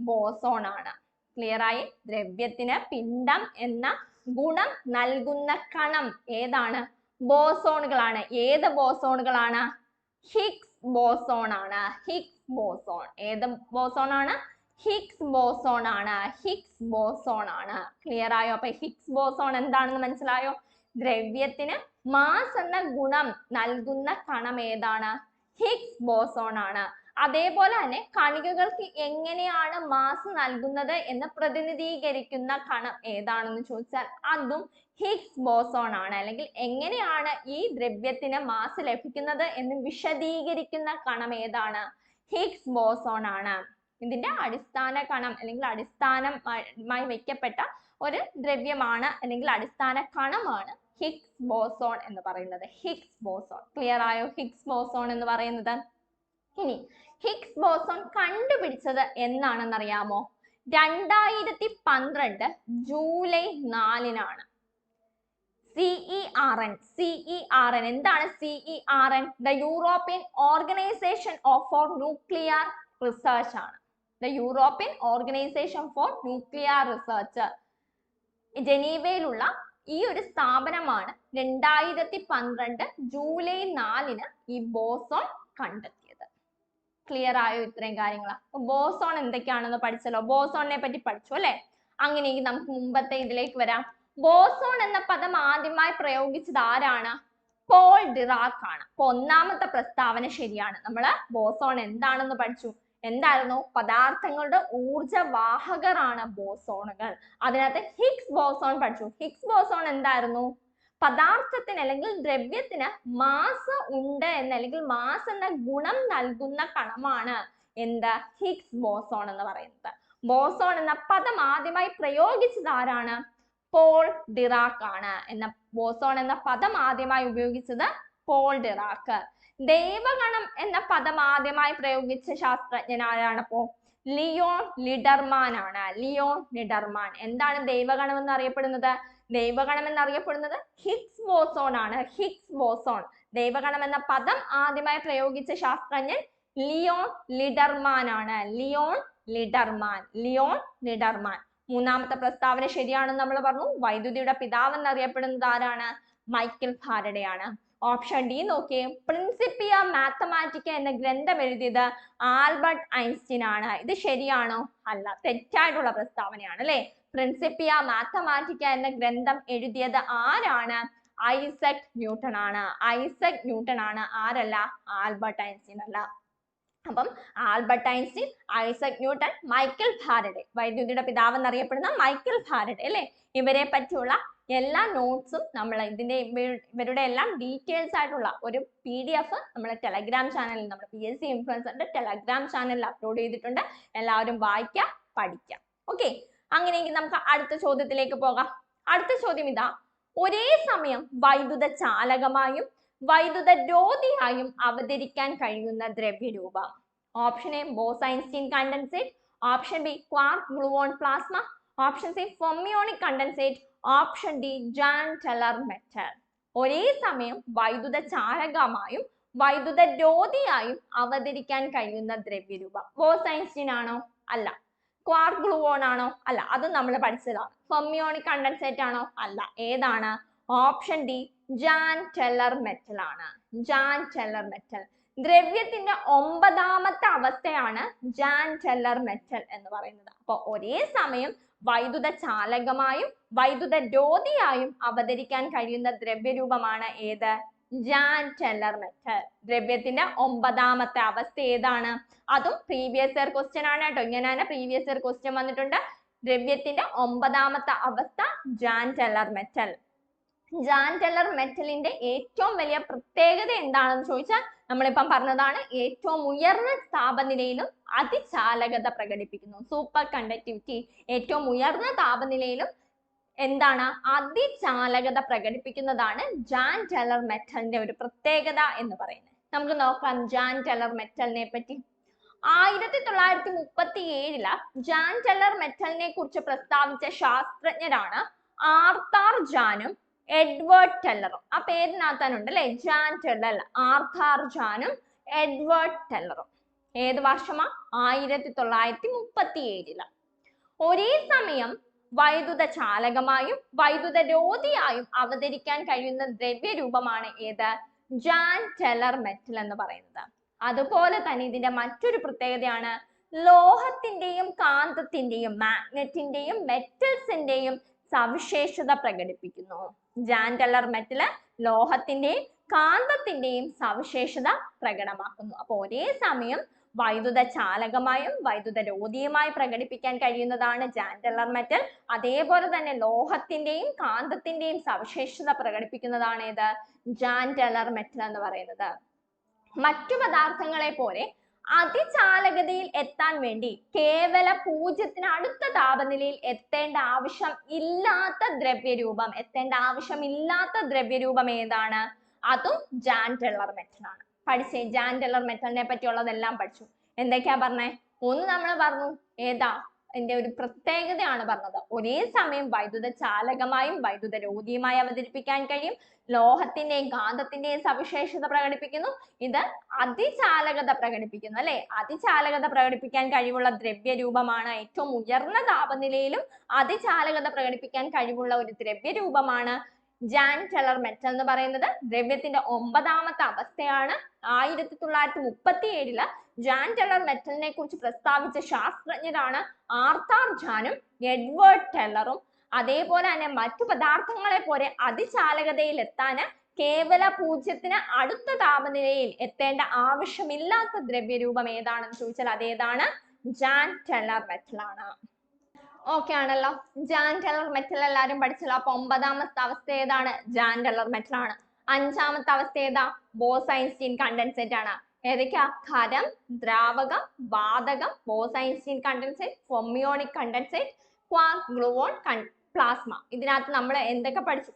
ബോസോൺ ആണ്. ക്ലിയർ ആയി? ദ്രവ്യത്തിന് പിണ്ഡം എന്ന ഗുണം നൽകുന്ന കണം ഏതാണ്? ബോസോണുകളാണ്. ഏത് ബോസോണുകളാണ്? ഹിഗ്സ് ബോസോൺ ആണ്. Higgs boson. ഏത് ബോസോൺ ആണ്? ഹിഗ്സ് ബോസോൺ ആണ്. ഹിഗ്സ് ബോസോൺ ആണ്. ക്ലിയർ ആയോ? അപ്പൊ ഹിഗ്സ് ബോസോൺ എന്താണെന്ന് മനസ്സിലായോ? ദ്രവ്യത്തിന് മാസ് എന്ന ഗുണം നൽകുന്ന കണം ഏതാണ്? ഹിഗ്സ് ബോസോൺ ആണ്. അതേപോലെ തന്നെ കണികകൾക്ക് എങ്ങനെയാണ് മാസ് നൽകുന്നത് എന്ന് പ്രതിനിധീകരിക്കുന്ന കണം ഏതാണെന്ന് ചോദിച്ചാൽ അതും ഹിഗ്സ് ബോസോൺ ആണ്. അല്ലെങ്കിൽ എങ്ങനെയാണ് ഈ ദ്രവ്യത്തിന് മാസ് ലഭിക്കുന്നത് എന്ന് വിശദീകരിക്കുന്ന കണം ഏതാണ്? ഹിഗ്സ് ബോസോൺ ആണ്. ഇതിന്റെ അടിസ്ഥാന കണം അല്ലെങ്കിൽ അടിസ്ഥാനമായി വെക്കപ്പെട്ട ഒരു ദ്രവ്യമാണ് അല്ലെങ്കിൽ അടിസ്ഥാന കണമാണ് ഹിഗ്സ് ബോസോൺ എന്ന് പറയുന്നത്. Higgs boson. ക്ലിയർ ആയോ? ഹിഗ്സ് ബോസോൺ എന്ന് പറയുന്നത്. ഇനി ഹിഗ്സ് ബോസോൺ കണ്ടുപിടിച്ചത് എന്നാണെന്ന് അറിയാമോ? 2012 ജൂലൈ 4-നാണ്. CERN എന്താണ് CERN? The European Organization for Nuclear Research ആണ്. The European Organization for Nuclear Research ജനീവയിലുള്ള ഈ ഒരു സ്ഥാപനമാണ് 2012 ജൂലൈ 4-ന് ഈ ബോസോൺ കണ്ടെത്തിയത്. ക്ലിയർ ആയോ? ഇത്രയും കാര്യങ്ങൾ. ബോസോൺ എന്തൊക്കെയാണെന്ന് പഠിച്ചല്ലോ. ബോസോണിനെ പറ്റി പഠിച്ചു അല്ലെ? അങ്ങനെയെങ്കിൽ നമുക്ക് മുമ്പത്തെ ഇതിലേക്ക് വരാം. ബോസോൺ എന്ന പദം ആദ്യമായി പ്രയോഗിച്ചത് ആരാണ്? പോൾ ഡിറാക് ആണ്. അപ്പൊ ഒന്നാമത്തെ പ്രസ്താവന ശരിയാണ്. നമ്മള് ബോസോൺ എന്താണെന്ന് പഠിച്ചു. എന്തായിരുന്നു? പദാർത്ഥങ്ങളുടെ ഊർജവാഹകരാണ് ബോസോണുകൾ. അതിനകത്ത് ഹിഗ്സ് ബോസോൺ പഠിച്ചു. ഹിഗ്സ് ബോസോൺ എന്തായിരുന്നു? പദാർത്ഥത്തിന് അല്ലെങ്കിൽ ദ്രവ്യത്തിന് മാസ് ഉണ്ട് എന്ന് അല്ലെങ്കിൽ മാസ് എന്ന ഗുണം നൽകുന്ന കണമാണ് എന്ത്? ഹിഗ്സ് ബോസോൺ എന്ന് പറയുന്നത്. ബോസോൺ എന്ന പദം ആദ്യമായി പ്രയോഗിച്ചത് ആരാണ്? പോൾ ഡിറാക് ആണ്. ബോസോൺ എന്ന പദം ആദ്യമായി ഉപയോഗിച്ചത് പോൾ ഡിറാക്. ദൈവഗണം എന്ന പദം ആദ്യമായി പ്രയോഗിച്ച ശാസ്ത്രജ്ഞൻ ആരാണപ്പോ? ലിയോൺ ലിഡർമാൻ ആണ്. Leon Lederman. എന്താണ് ദൈവഗണം എന്ന് അറിയപ്പെടുന്നത്? ദൈവഗണം എന്നറിയപ്പെടുന്നത് ഹിഗ്സ് ബോസോൺ ആണ്. Higgs boson. ദൈവഗണം എന്ന പദം ആദ്യമായി പ്രയോഗിച്ച ശാസ്ത്രജ്ഞൻ ലിയോൺ ലിഡർമാൻ ആണ്. Leon Lederman. Leon Lederman. മൂന്നാമത്തെ പ്രസ്താവന ശരിയാണെന്ന് നമ്മൾ പറഞ്ഞു. വൈദ്യുതിയുടെ പിതാവ് എന്നറിയപ്പെടുന്നത് ആരാണ്? മൈക്കൽ ഫാരഡെ ആണ്. ഓപ്ഷൻ ഡി നോക്കിയേ. പ്രിൻസിപ്പിയ മാത്തമാറ്റിക്ക എന്ന ഗ്രന്ഥം എഴുതിയത് ആൽബർട്ട് ഐൻസ്റ്റീൻ ആണ്. ഇത് ശരിയാണോ? അല്ല, തെറ്റായിട്ടുള്ള പ്രസ്താവനയാണ് അല്ലെ? പ്രിൻസിപ്പിയ മാത്തമാറ്റിക്ക എന്ന ഗ്രന്ഥം എഴുതിയത് ആരാണ്? ഐസക് ന്യൂട്ടൺ ആണ്. ഐസക് ന്യൂട്ടൺ ആണ്. ആരല്ല? ആൽബർട്ട് ഐൻസ്റ്റീൻ അല്ല. അപ്പം Albert Einstein, Isaac Newton, Michael Faraday, വൈദ്യുതിയുടെ പിതാവ് എന്നറിയപ്പെടുന്ന മൈക്കൽ ഫാരഡെ അല്ലെ? ഇവരെ പറ്റിയുള്ള എല്ലാ നോട്ട്സും നമ്മൾ ഇവരുടെ എല്ലാം ഡീറ്റെയിൽസ് ആയിട്ടുള്ള ഒരു PDF നമ്മുടെ ടെലഗ്രാം ചാനലിൽ, നമ്മുടെ PSC ഇൻഫ്ലുവൻസറിന്റെ ടെലഗ്രാം ചാനലിൽ അപ്ലോഡ് ചെയ്തിട്ടുണ്ട്. എല്ലാവരും വായിക്കാം, പഠിക്കാം. ഓക്കെ, അങ്ങനെയെങ്കിൽ നമുക്ക് അടുത്ത ചോദ്യത്തിലേക്ക് പോകാം. അടുത്ത ചോദ്യം ഇതാ. ഒരേ സമയം വൈദ്യുത ചാലകമായും വൈദ്യുത രോധിയായും അവതരിക്കാൻ കഴിയുന്ന ദ്രവ്യരൂപം. Option A Bose Einstein condensate, option B quark gluon plasma, option C fermionic condensate, option D Jahn Teller metal. ഒരേ സമയം വൈദ്യുത ചാലകമായും വൈദ്യുത രോധിയായും അവതരിക്കാൻ കഴിയുന്ന ദ്രവ്യരൂപം ബോസ്-ഐൻസ്റ്റീൻ ആണോ? അല്ല. ക്വാർക്ക് ഗ്ലൂവോൺ ആണോ? അല്ല, അത് നമ്മൾ പഠിച്ചതാണ്. ഫെർമിയോണിക് കണ്ടൻസേറ്റ് ആണോ? അല്ല. ഏതാണ്? Option D, Jan Teller metal ആണ്. ജാൻ ടെല്ലർ മെറ്റൽ ദ്രവ്യത്തിന്റെ 9ാമത്തെ അവസ്ഥയാണ് ജാൻ ടെല്ലർ മെറ്റൽ എന്ന് പറയുന്നത്. അപ്പൊ ഒരേ സമയം വൈദ്യുത ചാലകമായും വൈദ്യുത രോധിയായും അവതരിക്കാൻ കഴിയുന്ന ദ്രവ്യരൂപമാണ് ഏത്? Jahn Teller metal. ദ്രവ്യത്തിന്റെ 9ാമത്തെ അവസ്ഥ ഏതാണ്? അതും പ്രീവിയസ് ഇയർ ക്വസ്റ്റ്യൻ ആണ് കേട്ടോ. ഇങ്ങനെ പ്രീവിയസ് ഇയർ ക്വസ്റ്റ്യൻ വന്നിട്ടുണ്ട്. ദ്രവ്യത്തിന്റെ 9ാമത്തെ അവസ്ഥ Jahn Teller metal. Jahn Teller മെറ്റലിന്റെ ഏറ്റവും വലിയ പ്രത്യേകത എന്താണെന്ന് ചോദിച്ചാൽ നമ്മളിപ്പം പറഞ്ഞതാണ്, ഏറ്റവും ഉയർന്ന താപനിലയിലും അതിചാലകത പ്രകടിപ്പിക്കുന്നു. Super conductivity. ഏറ്റവും ഉയർന്ന താപനിലയിലും എന്താണ്? അതിചാലകത പ്രകടിപ്പിക്കുന്നതാണ് ജാൻ ടെല്ലർ മെറ്റലിന്റെ ഒരു പ്രത്യേകത എന്ന് പറയുന്നത്. നമുക്ക് നോക്കാം ജാൻ ടെല്ലർ മെറ്റലിനെ പറ്റി. 1937 ജാൻ ടെല്ലർ മെറ്റലിനെ കുറിച്ച് പ്രസ്താവിച്ച ശാസ്ത്രജ്ഞരാണ് ആർത്താർ ജാനും എഡ്വേർഡ് ടെല്ലറും. ആ പേരിനകത്താനുണ്ട് അല്ലെ, ജാൻ ടെല്ലർ, ആർത്താർ ജാനും എഡ്വേർഡ് ടെല്ലറും. ഏത് വർഷമാ? 1937. ഒരേ സമയം വൈദ്യുത ചാലകമായും വൈദ്യുത രോധിയായും അവതരിക്കാൻ കഴിയുന്ന ദ്രവ്യരൂപമാണ് ഏത്? ജാൻ ടെല്ലർ മെറ്റൽ എന്ന് പറയുന്നത്. അതുപോലെ തന്നെ ഇതിന്റെ മറ്റൊരു പ്രത്യേകതയാണ് ലോഹത്തിന്റെയും കാന്തത്തിന്റെയും മാഗ്നറ്റിന്റെയും മെറ്റൽസിന്റെയും സവിശേഷത പ്രകടിപ്പിക്കുന്നു. ജാൻ ടെല്ലർ മെറ്റല് ലോഹത്തിന്റെയും കാന്തത്തിന്റെയും സവിശേഷത പ്രകടമാക്കുന്നു. അപ്പൊ ഒരേ സമയം വൈദ്യുത ചാലകമായും വൈദ്യുത രോധിയുമായി പ്രകടിപ്പിക്കാൻ കഴിയുന്നതാണ് ജാൻ ടെല്ലർ മെറ്റൽ. അതേപോലെ തന്നെ ലോഹത്തിന്റെയും കാന്തത്തിന്റെയും സവിശേഷത പ്രകടിപ്പിക്കുന്നതാണ് ഏത്? ജാൻ ടെല്ലർ മെറ്റൽ എന്ന് പറയുന്നത്. മറ്റു പദാർത്ഥങ്ങളെ പോലെ അതിചാലകതയിൽ എത്താൻ വേണ്ടി കേവല 0-ന് അടുത്ത താപനിലയിൽ എത്തേണ്ട ആവശ്യമില്ലാത്ത ദ്രവ്യരൂപം ഏതാണ്? അതും ജാൻ ടെല്ലർ മെറ്റൽ ആണ്. പഠിച്ചേ, ജാൻ ടെല്ലർ മെറ്റലിനെ പറ്റിയുള്ളതെല്ലാം പഠിച്ചു. എന്തൊക്കെയാ പറഞ്ഞേ? ഒന്ന് നമ്മൾ പറഞ്ഞു, ഏതാ? ഇതിന്റെ ഒരു പ്രത്യേകതയാണ് പറഞ്ഞത്. ഒരേ സമയം വൈദ്യുത ചാലകമായും വൈദ്യുത രോധിയുമായി അവതരിപ്പിക്കാൻ കഴിയും. ലോഹത്തിന്റെയും കാന്തത്തിന്റെയും സവിശേഷത പ്രകടിപ്പിക്കുന്നു. ഇത് അതിചാലകത പ്രകടിപ്പിക്കുന്നു അല്ലെ. അതിചാലകത പ്രകടിപ്പിക്കാൻ കഴിവുള്ള ദ്രവ്യരൂപമാണ്, ഏറ്റവും ഉയർന്ന താപനിലയിലും അതിചാലകത പ്രകടിപ്പിക്കാൻ കഴിവുള്ള ഒരു ദ്രവ്യരൂപമാണ് ജാൻ ടെല്ലർ മെറ്റൽ എന്ന് പറയുന്നത്. ദ്രവ്യത്തിന്റെ 9ാമത്തെ അവസ്ഥയാണ്. 1937 ജാൻ ടെല്ലർ മെറ്റലിനെ കുറിച്ച് പ്രസ്താവിച്ച ശാസ്ത്രജ്ഞരാണ് ആർത്താർ ജാനും എഡ്വേർഡ് ടെല്ലറും. അതേപോലെ തന്നെ മറ്റു പദാർത്ഥങ്ങളെ പോലെ അതിചാലകതയിൽ എത്താൻ കേവല 0-ന് അടുത്ത താപനിലയിൽ എത്തേണ്ട ആവശ്യമില്ലാത്ത ദ്രവ്യരൂപം ഏതാണെന്ന് ചോദിച്ചാൽ അതേതാണ്? ജാൻ ടെല്ലർ മെറ്റൽ ആണ്. ഓക്കെ ആണല്ലോ. ജാൻ ടെല്ലർ മെറ്റൽ എല്ലാവരും പഠിച്ചല്ലോ. അപ്പൊ 9ാമത്തെ അവസ്ഥ ഏതാണ്? ജാൻ ടെല്ലർ മെറ്റൽ ആണ്. 5ാമത്തെ അവസ്ഥ ഏതാ? ബോസ്-ഐൻസ്റ്റീൻ കണ്ടൻസേറ്റ് ആണ്. ഏതൊക്കെയാ? ഖരം, ദ്രാവകം, വാതകം, Bose-Einstein condensate, fermionic condensate, quark gluon, plasma. ഇതിനകത്ത് നമ്മൾ എന്തൊക്കെ പഠിച്ചു?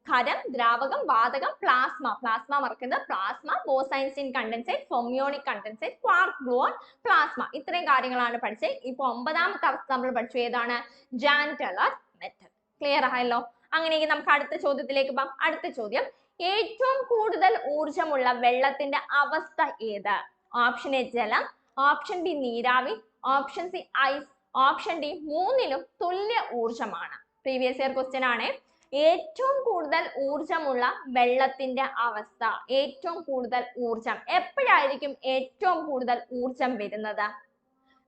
ഖരം, ദ്രാവകം, വാതകം, പ്ലാസ്മ. പ്ലാസ്മ മറക്കരുത്. Plasma, Bose-Einstein condensate, fermionic condensate, quark gluon, plasma. ഇത്രയും കാര്യങ്ങളാണ് പഠിച്ചത്. ഇപ്പൊ 9ാമത്തെ അവസ്ഥ നമ്മൾ പഠിച്ചു. ഏതാണ്? Jan Teller metal. ക്ലിയർ ആയല്ലോ? അങ്ങനെയെങ്കിൽ നമുക്ക് അടുത്ത ചോദ്യത്തിലേക്ക് പോകാം. അടുത്ത ചോദ്യം, ഏറ്റവും കൂടുതൽ ഊർജമുള്ള വെള്ളത്തിന്റെ അവസ്ഥ ഏത്? ഓപ്ഷൻ എ ജലം, ഓപ്ഷൻ ബി നീരാവി, option C ice, option D മൂന്നിലും തുല്യ ഊർജമാണ്. പ്രീവിയസ് ഇയർ ക്വസ്റ്റ്യൻ ആണ്. ഏറ്റവും കൂടുതൽ ഊർജമുള്ള വെള്ളത്തിന്റെ അവസ്ഥ, ഏറ്റവും കൂടുതൽ ഊർജം എപ്പോഴായിരിക്കും ഏറ്റവും കൂടുതൽ ഊർജം വരുന്നത്?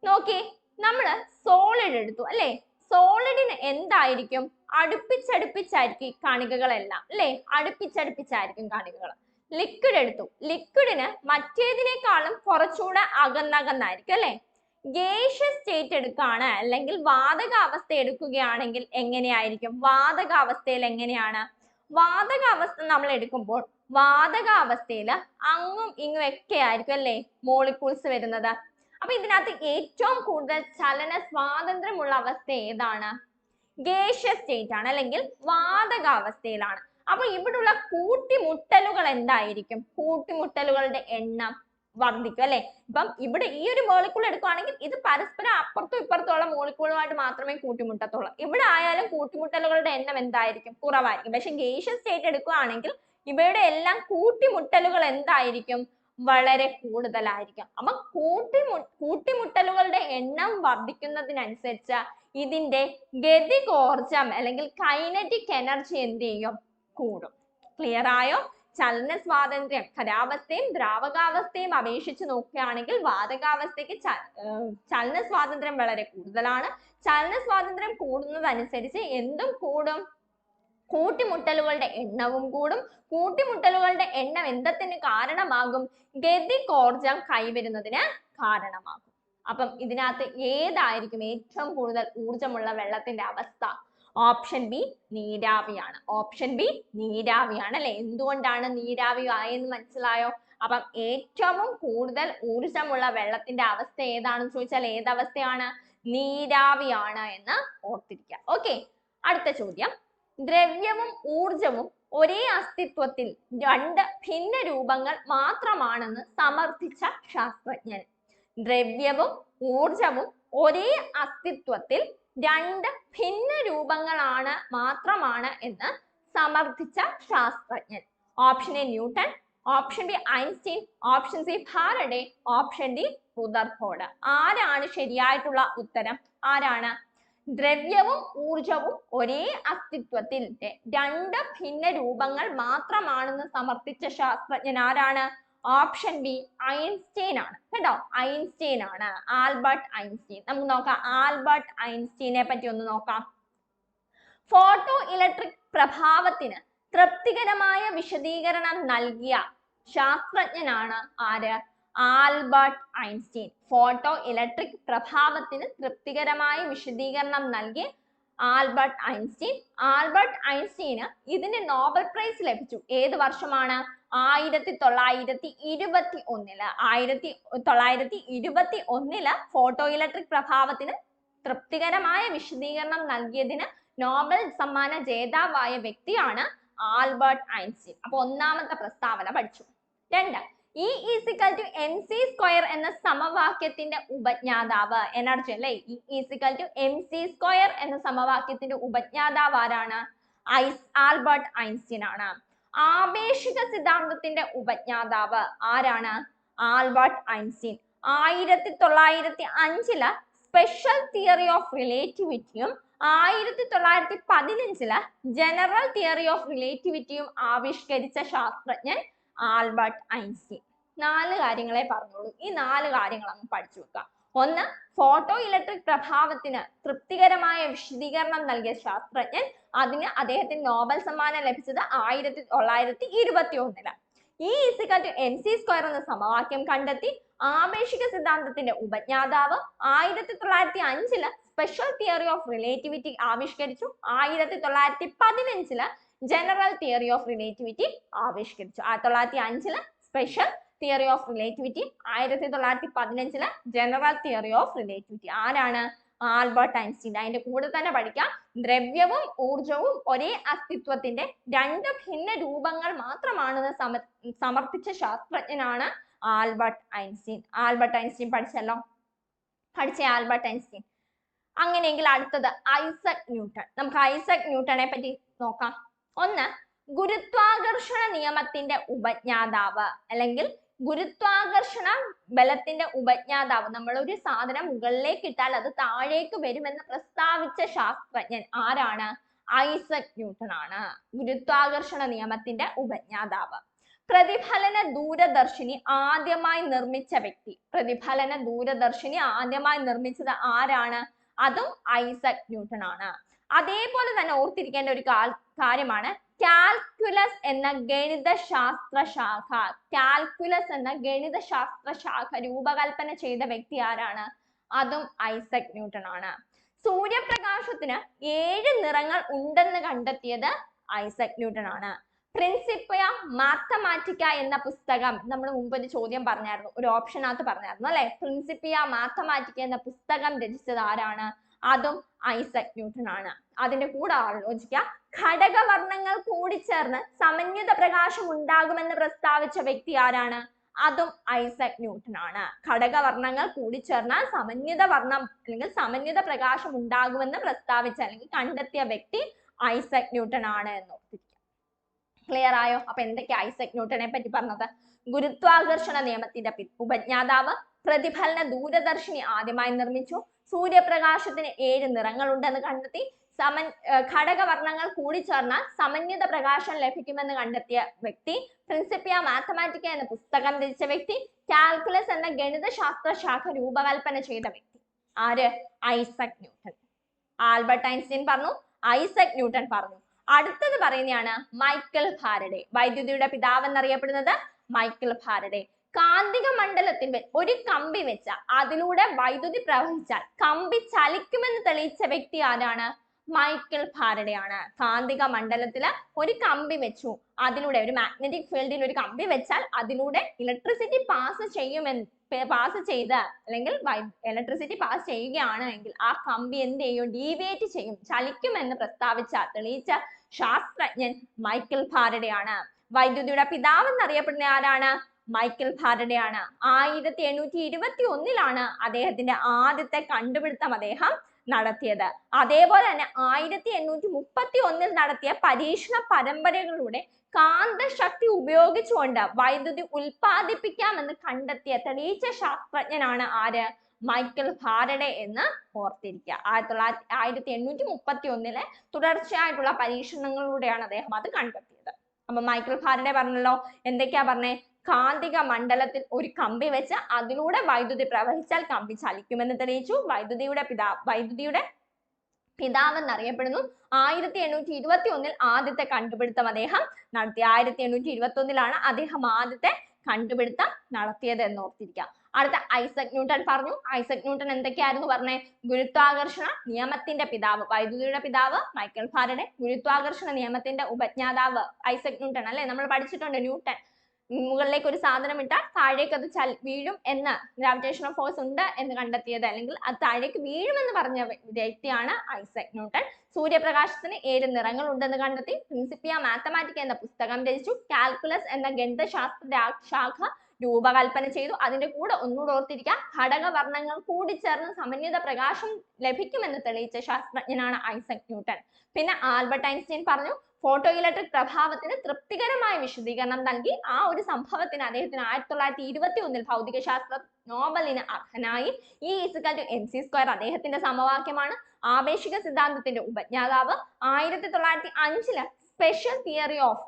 നോക്കി, നമ്മള് സോളിഡ് എടുത്തു അല്ലെ. സോളിഡിന് എന്തായിരിക്കും? അടുപ്പിച്ചടുപ്പിച്ചായിരിക്കും കണികകളെല്ലാം അല്ലെ. അടുപ്പിച്ചടുപ്പിച്ചായിരിക്കും കണികകൾ. ലിക്വിഡ് എടുത്തു, ലിക്വിഡിന് മറ്റേതിനേക്കാളും കുറച്ചുകൂടെ അകന്നകന്നായിരിക്കും അല്ലെ. ഗേഷ്യസ് സ്റ്റേറ്റ് എടുക്കുകയാണ് അല്ലെങ്കിൽ വാതകാവസ്ഥ എടുക്കുകയാണെങ്കിൽ എങ്ങനെയായിരിക്കും? വാതകാവസ്ഥയിൽ എങ്ങനെയാണ്? വാതകാവസ്ഥ നമ്മൾ എടുക്കുമ്പോൾ വാതകാവസ്ഥയിൽ അങ്ങും ഇങ്ങും ഒക്കെ ആയിരിക്കും അല്ലെ മോളിക്യൂൾസ് വരുന്നത്. അപ്പൊ ഇതിനകത്ത് ഏറ്റവും കൂടുതൽ ചലന സ്വാതന്ത്ര്യമുള്ള അവസ്ഥ ഏതാണ്? ഗേഷ്യസ് സ്റ്റേറ്റ് ആണ് അല്ലെങ്കിൽ വാതകാവസ്ഥയിലാണ്. അപ്പൊ ഇവിടുള്ള കൂട്ടിമുട്ടലുകൾ എന്തായിരിക്കും? കൂട്ടിമുട്ടലുകളുടെ എണ്ണം വർദ്ധിക്കും അല്ലെ. ഇപ്പം ഇവിടെ ഈ ഒരു മോളിക്യൂൾ എടുക്കുകയാണെങ്കിൽ ഇത് പരസ്പരം അപ്പുറത്തും ഇപ്പുറത്തുള്ള മോളിക്യൂളുമായിട്ട് മാത്രമേ കൂട്ടിമുട്ടത്തുള്ളൂ. ഇവിടെ ആയാലും കൂട്ടിമുട്ടലുകളുടെ എണ്ണം എന്തായിരിക്കും? കുറവായിരിക്കും. പക്ഷെ ഗേഷ്യസ് സ്റ്റേറ്റ് എടുക്കുകയാണെങ്കിൽ ഇവയുടെ എല്ലാം കൂട്ടിമുട്ടലുകൾ എന്തായിരിക്കും? വളരെ കൂടുതലായിരിക്കും. അപ്പൊ കൂട്ടിമുട്ടലുകളുടെ എണ്ണം വർദ്ധിക്കുന്നതിനനുസരിച്ച് ഇതിന്റെ ഗതികോർജം അല്ലെങ്കിൽ കൈനറ്റിക് എനർജി എന്ത് ചെയ്യും? കൂടും. ക്ലിയർ ആയോ? ചലന സ്വാതന്ത്ര്യം ഖരാവസ്ഥയും ദ്രാവകാവസ്ഥയും അപേക്ഷിച്ച് നോക്കുകയാണെങ്കിൽ വാതകാവസ്ഥയ്ക്ക് ചലന സ്വാതന്ത്ര്യം വളരെ കൂടുതലാണ്. ചലന സ്വാതന്ത്ര്യം കൂടുന്നതനുസരിച്ച് എന്തും കൂടും? കൂട്ടിമുട്ടലുകളുടെ എണ്ണവും കൂടും. കൂട്ടിമുട്ടലുകളുടെ എണ്ണം എന്തത്തിന് കാരണമാകും? ഗതികോർജം കൈവരുന്നതിന് കാരണമാകും. അപ്പം ഇതിനകത്ത് ഏതായിരിക്കും ഏറ്റവും കൂടുതൽ ഊർജമുള്ള വെള്ളത്തിന്റെ അവസ്ഥ? ഓപ്ഷൻ ബി നീരാവിയാണ്. ഓപ്ഷൻ ബി നീരാവിയാണ് അല്ലെ? എന്തുകൊണ്ടാണ് നീരാവി ആയെന്ന് മനസ്സിലായോ? അപ്പം ഏറ്റവും കൂടുതൽ ഊർജമുള്ള വെള്ളത്തിന്റെ അവസ്ഥ ഏതാണെന്ന് ചോദിച്ചാൽ ഏതവസ്ഥയാണ്? നീരാവിയാണ് എന്ന് ഓർത്തിരിക്കുക. ഓക്കെ, അടുത്ത ചോദ്യം. ദ്രവ്യവും ഊർജവും ഒരേ അസ്തിത്വത്തിൽ രണ്ട് ഭിന്ന രൂപങ്ങൾ മാത്രമാണെന്ന് സമർത്ഥിച്ച ശാസ്ത്രജ്ഞൻ. ദ്രവ്യവും ഊർജവും ഒരേ അസ്തിത്വത്തിൽ രണ്ട് ഭിന്ന രൂപങ്ങളാണ് മാത്രമാണ് എന്ന് സമർത്ഥിച്ച ശാസ്ത്രജ്ഞൻ. Option A newton, option B Einstein, option C Faraday, option D Rutherford. ആരാണ് ശരിയായിട്ടുള്ള ഉത്തരം? ആരാണ്? ദ്രവ്യവും ഊർജവും ഒരേ അസ്തിത്വത്തിൽ രണ്ട് ഭിന്ന രൂപങ്ങൾ മാത്രമാണെന്ന് സമർത്ഥിച്ച ശാസ്ത്രജ്ഞൻ ആരാണ്? ഓപ്ഷൻ ബി ഐൻസ്റ്റീൻ ആണ് കേട്ടോ. ഐൻസ്റ്റീൻ ആണ്, ആൽബർട്ട് ഐൻസ്റ്റീൻ. നമുക്ക് നോക്കാം ആൽബർട്ട് ഐൻസ്റ്റീനെ പറ്റി ഒന്ന് നോക്കാം. ഫോട്ടോ ഇലക്ട്രിക് പ്രഭാവത്തിന് തൃപ്തികരമായ വിശദീകരണം നൽകിയ ശാസ്ത്രജ്ഞനാണ് ആര്? Albert Einstein. ഫോട്ടോ ഇലക്ട്രിക് പ്രഭാവത്തിന് തൃപ്തികരമായ വിശദീകരണം നൽകി ആൽബർട്ട് ഐൻസ്റ്റീൻ. ആൽബർട്ട് ഐൻസ്റ്റീന് ഇതിന് നോബൽ പ്രൈസ് ലഭിച്ചു. ഏത് വർഷമാണ്? 1921. 1921 ഫോട്ടോ ഇലക്ട്രിക് പ്രഭാവത്തിന് തൃപ്തികരമായ വിശദീകരണം നൽകിയതിന് നോബൽ സമ്മാന ജേതാവായ വ്യക്തിയാണ് ആൽബർട്ട് ഐൻസ്റ്റീൻ. അപ്പൊ ഒന്നാമത്തെ പ്രസ്താവന പഠിച്ചു. 2, E=mc² എന്ന സമവാക്യത്തിന്റെ ഉപജ്ഞാതാവ്. എനർജി അല്ലെ? E=mc² എന്ന സമവാക്യത്തിന്റെ ഉപജ്ഞാതാവ് ആരാണ്? ആൽബർട്ട് ഐൻസ്റ്റീൻ ആണ്. ആപേക്ഷിക സിദ്ധാന്തത്തിന്റെ ഉപജ്ഞാതാവ് ആരാണ്? Albert Einstein. 1905 special theory of റിലേറ്റിവിറ്റിയും 1915 ജനറൽ തിയറി ഓഫ് റിലേറ്റിവിറ്റിയും ആവിഷ്കരിച്ച ശാസ്ത്രജ്ഞൻ ആൽബർട്ട് ഐൻസ്റ്റീൻ. 4 കാര്യങ്ങളെ പറഞ്ഞോളൂ. ഈ 4 കാര്യങ്ങൾ അങ്ങ് പഠിച്ചു വെക്കുക. 1, ഫോട്ടോ ഇലക്ട്രിക് പ്രഭാവത്തിന് തൃപ്തികരമായ വിശദീകരണം നൽകിയ ശാസ്ത്രജ്ഞൻ. അതിന് അദ്ദേഹത്തിന് നോബൽ സമ്മാനം ലഭിച്ചത് 1921. E=mc² എന്ന സമവാക്യം കണ്ടെത്തി. ആപേക്ഷിക സിദ്ധാന്തത്തിന്റെ ഉപജ്ഞാതാവ്. 1905 സ്പെഷ്യൽ തിയറി ഓഫ് റിലേറ്റിവിറ്റി ആവിഷ്കരിച്ചു. 1915 ജനറൽ തിയറി ഓഫ് റിലേറ്റിവിറ്റി ആവിഷ്കരിച്ചു. 1905 special theory of relativity, 1915 general theory of relativity. ആരാണ്? Albert Einstein. അതിന്റെ കൂടെ തന്നെ പഠിക്കാം, ദ്രവ്യവും ഊർജവും ഒരേ അസ്തിത്വത്തിന്റെ രണ്ട് ഭിന്ന രൂപങ്ങൾ മാത്രമാണെന്ന് സമർത്ഥിച്ച ശാസ്ത്രജ്ഞനാണ് ആൽബർട്ട് ഐൻസ്റ്റീൻ. ആൽബർട്ട് ഐൻസ്റ്റീൻ പഠിച്ചല്ലോ. പഠിച്ച ആൽബർട്ട് ഐൻസ്റ്റീൻ. അങ്ങനെയെങ്കിൽ അടുത്തത് ഐസക് ന്യൂട്ടൺ. നമുക്ക് ഐസക് ന്യൂട്ടനെ പറ്റി നോക്കാം. 1, ഗുരുത്വാകർഷണ നിയമത്തിന്റെ ഉപജ്ഞാതാവ് അല്ലെങ്കിൽ ഗുരുത്വാകർഷണ ബലത്തിന്റെ ഉപജ്ഞാതാവ്. നമ്മൾ ഒരു സാധനം മുകളിലേക്ക് ഇട്ടാൽ അത് താഴേക്ക് വരുമെന്ന് പ്രസ്താവിച്ച ശാസ്ത്രജ്ഞൻ ആരാണ്? ഐസക് ന്യൂട്ടൺ ആണ്. ഗുരുത്വാകർഷണ നിയമത്തിന്റെ ഉപജ്ഞാതാവ്. പ്രതിഫലന ദൂരദർശിനി ആദ്യമായി നിർമ്മിച്ച വ്യക്തി. പ്രതിഫലന ദൂരദർശിനി ആദ്യമായി നിർമ്മിച്ചത് ആരാണ്? അതും ഐസക് ന്യൂട്ടൺ ആണ്. അതേപോലെ തന്നെ ഓർത്തിരിക്കേണ്ട ഒരു കാര്യമാണ് കാൽക്കുലസ് എന്ന ഗണിതശാസ്ത്ര ശാഖ. കാൽക്കുലസ് എന്ന ഗണിതശാസ്ത്ര ശാഖ രൂപകൽപ്പന ചെയ്ത വ്യക്തി ആരാണ്? അതും ഐസക് ന്യൂട്ടൺ ആണ്. സൂര്യപ്രകാശത്തിന് 7 നിറങ്ങൾ ഉണ്ടെന്ന് കണ്ടെത്തിയത് ഐസക് ന്യൂട്ടൺ ആണ്. പ്രിൻസിപ്പിയ മാത്തമാറ്റിക്ക എന്ന പുസ്തകം നമ്മൾ മുമ്പ് ഒരു ചോദ്യം പറഞ്ഞായിരുന്നു, ഒരു ഓപ്ഷനകത്ത് പറഞ്ഞായിരുന്നു അല്ലെ? പ്രിൻസിപ്പിയ മാത്തമാറ്റിക്ക എന്ന പുസ്തകം രചിച്ചത് ആരാണ്? അതും ഐസക് ന്യൂട്ടൺ ആണ്. അതിന്റെ കൂടെ ആലോചിക്കുക, ഘടകവർണ്ണങ്ങൾ കൂടിച്ചേർന്ന് സമന്വിത പ്രകാശം ഉണ്ടാകുമെന്ന് പ്രസ്താവിച്ച വ്യക്തി ആരാണ്? അതും ഐസക് ന്യൂട്ടൺ ആണ്. ഘടകവർണ്ണങ്ങൾ കൂടിച്ചേർന്നാൽ സമന്വിത വർണ്ണം അല്ലെങ്കിൽ സമന്വിത പ്രകാശം ഉണ്ടാകുമെന്ന് പ്രസ്താവിച്ച അല്ലെങ്കിൽ കണ്ടെത്തിയ വ്യക്തി ഐസക് ന്യൂട്ടൺ ആണ് എന്ന് ഓർത്തിരിക്കുക. ക്ലിയർ ആയോ? അപ്പൊ എന്തൊക്കെ ഐസക് ന്യൂട്ടനെ പറ്റി പറഞ്ഞത്? ഗുരുത്വാകർഷണ നിയമത്തിന്റെ ഉപജ്ഞാതാവ്, പ്രതിഫലന ദൂരദർശിനി ആദ്യമായി നിർമ്മിച്ചു, സൂര്യപ്രകാശത്തിന് 7 നിറങ്ങളുണ്ടെന്ന് കണ്ടെത്തി, ഘടകവർണ്ണങ്ങൾ കൂടിച്ചേർന്നാൽ സമന്വിത പ്രകാശം ലഭിക്കുമെന്ന് കണ്ടെത്തിയ വ്യക്തി, പ്രിൻസിപ്പിയ മാത്തമാറ്റിക്ക എന്ന പുസ്തകം രചിച്ച വ്യക്തി, കാൽക്കുലസ് എന്ന ഗണിതശാസ്ത്ര ശാഖ രൂപകൽപ്പന ചെയ്ത വ്യക്തി. ആര്? Isaac Newton. ആൽബർട്ട് ഐൻസ്റ്റീൻ പറഞ്ഞു, ഐസക് ന്യൂട്ടൻ പറഞ്ഞു. അടുത്തത് പറയുന്നതാണ് മൈക്കൽ ഫാരഡെ. വൈദ്യുതിയുടെ പിതാവ് എന്നറിയപ്പെടുന്നത് മൈക്കൽ ഫാരഡെ. കാന്തിക മണ്ഡലത്തിൽ ഒരു കമ്പി വെച്ച അതിലൂടെ വൈദ്യുതി പ്രവഹിച്ചാൽ കമ്പി ചലിക്കുമെന്ന് തെളിയിച്ച വ്യക്തി ആരാണ്? മൈക്കൽ ഫാരഡെ ആണ്. കാന്തിക മണ്ഡലത്തില് ഒരു കമ്പി വെച്ചു, അതിലൂടെ ഒരു മാഗ്നറ്റിക് ഫീൽഡിൽ ഒരു കമ്പി വെച്ചാൽ അതിലൂടെ ഇലക്ട്രിസിറ്റി പാസ് ചെയ്ത് അല്ലെങ്കിൽ ഇലക്ട്രിസിറ്റി പാസ് ചെയ്യുകയാണ് എങ്കിൽ ആ കമ്പി എന്ത് ചെയ്യും? ഡീവിയേറ്റ് ചെയ്യും, ചലിക്കുമെന്ന് തെളിയിച്ച ശാസ്ത്രജ്ഞൻ മൈക്കൽ ഫാരഡെ ആണ്. വൈദ്യുതിയുടെ പിതാവ് എന്നറിയപ്പെടുന്ന ആരാണ്? മൈക്കൽ ഫാരഡെ ആണ്. 1821 അദ്ദേഹത്തിന്റെ ആദ്യത്തെ കണ്ടുപിടുത്തം അദ്ദേഹം നടത്തിയത്. അതേപോലെ തന്നെ 1831 നടത്തിയ പരീക്ഷണ പരമ്പരകളിലൂടെ കാന്തശക്തി ഉപയോഗിച്ചുകൊണ്ട് വൈദ്യുതി ഉൽപ്പാദിപ്പിക്കാമെന്ന് തെളിയിച്ച ശാസ്ത്രജ്ഞനാണ് ആര്? മൈക്കൽ ഫാരഡെ എന്ന് ഓർത്തിരിക്കുക. 1831 തുടർച്ചയായിട്ടുള്ള പരീക്ഷണങ്ങളിലൂടെയാണ് അദ്ദേഹം അത് കണ്ടെത്തിയത്. അപ്പൊ മൈക്കൽ ഫാരഡെ പറഞ്ഞല്ലോ, എന്തൊക്കെയാ പറഞ്ഞേ? കാന്തിക മണ്ഡലത്തിൽ ഒരു കമ്പി വെച്ച് അതിലൂടെ വൈദ്യുതി പ്രവഹിച്ചാൽ കമ്പി ചലിക്കുമെന്ന് തെളിയിച്ചു. വൈദ്യുതിയുടെ പിതാവ് എന്നറിയപ്പെടുന്നു. 1821 ആദ്യത്തെ കണ്ടുപിടുത്തം അദ്ദേഹം നടത്തി. 1821 അദ്ദേഹം ആദ്യത്തെ കണ്ടുപിടുത്തം നടത്തിയത് എന്ന് ഓർത്തിരിക്കുക. അടുത്ത ഐസക് ന്യൂട്ടൻ പറഞ്ഞു. ഐസക് ന്യൂട്ടൻ എന്തൊക്കെയായിരുന്നു പറഞ്ഞേ? ഗുരുത്വാകർഷണ നിയമത്തിന്റെ പിതാവ്. വൈദ്യുതിയുടെ പിതാവ് മൈക്കൽ ഫാരഡെ, ഗുരുത്വാകർഷണ നിയമത്തിന്റെ ഉപജ്ഞാതാവ് ഐസക് ന്യൂട്ടൻ. അല്ലെ, നമ്മൾ പഠിച്ചിട്ടുണ്ട് ന്യൂട്ടൻ മുകളിലേക്ക് ഒരു സാധനം ഇട്ടാൽ താഴേക്ക് അത് വീഴും എന്ന്, ഗ്രാവിറ്റേഷണൽ ഫോഴ്സ് ഉണ്ട് എന്ന് കണ്ടെത്തിയത്, അല്ലെങ്കിൽ അത് താഴേക്ക് വീഴുമെന്ന് പറഞ്ഞ വ്യക്തിയാണ് ഐസക് ന്യൂട്ടൻ. സൂര്യപ്രകാശത്തിന് 7 നിറങ്ങൾ ഉണ്ടെന്ന് കണ്ടെത്തി, പ്രിൻസിപ്പിയ മാത്തമാറ്റിക്ക എന്ന പുസ്തകം രചിച്ചു, കാൽക്കുലസ് എന്ന ഗണിതശാസ്ത്ര ശാഖ രൂപകൽപ്പന ചെയ്തു. അതിന്റെ കൂടെ ഒന്നുകൂടെ ഓർത്തിരിക്കുക, ഘടകവർണ്ണങ്ങൾ കൂടിച്ചേർന്ന് സമന്വിത പ്രകാശം ലഭിക്കുമെന്ന് തെളിയിച്ച ശാസ്ത്രജ്ഞനാണ് ഐസക് ന്യൂട്ടൻ. പിന്നെ ആൽബർട്ട് ഐൻസ്റ്റീൻ പറഞ്ഞു, ഫോട്ടോ ഇലക്ട്രിക് പ്രഭാവത്തിന് തൃപ്തികരമായ വിശദീകരണം നൽകി. ആ ഒരു സംഭവത്തിന് അദ്ദേഹത്തിന് 1921 ഭൗതികശാസ്ത്ര നോബലിന് അർഹനായി. E=mc² അദ്ദേഹത്തിന്റെ സമവാക്യമാണ്. ആപേക്ഷിക സിദ്ധാന്തത്തിന്റെ ഉപജ്ഞാതാവ്. 1905 സ്പെഷ്യൽ തിയറി ഓഫ്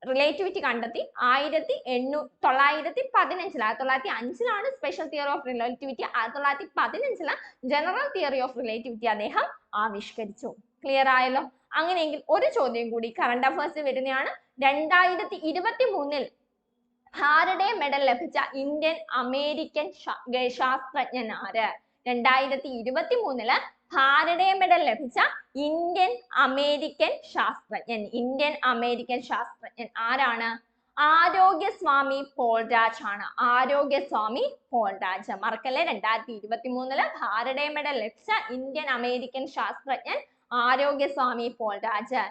റിലേറ്റിവിറ്റി കണ്ടെത്തി. 1905 special theory of relativity. 1915 general theory of relativity അദ്ദേഹം ആവിഷ്കരിച്ചു. ക്ലിയർ ആയല്ലോ? അങ്ങനെയെങ്കിൽ ഒരു ചോദ്യം കൂടി കറണ്ട് അഫയേഴ്സിൽ വരുന്നതാണ്. 2023 ഫാരഡെ മെഡൽ ലഭിച്ച ഇന്ത്യൻ അമേരിക്കൻ ശാസ്ത്രജ്ഞൻ ആര്? 2023 ഫാരഡെ മെഡൽ ലഭിച്ച ഇന്ത്യൻ അമേരിക്കൻ ശാസ്ത്രജ്ഞൻ ആരാണ്? ആരോഗ്യസ്വാമി പോൾരാജ് ആണ്. ആരോഗ്യസ്വാമി പോൾരാജ്. മറക്കല്ലേ, 2023 ഫാരഡെ മെഡൽ ലഭിച്ച ഇന്ത്യൻ അമേരിക്കൻ ശാസ്ത്രജ്ഞൻ ആരോഗ്യസ്വാമി പോൾരാജ്.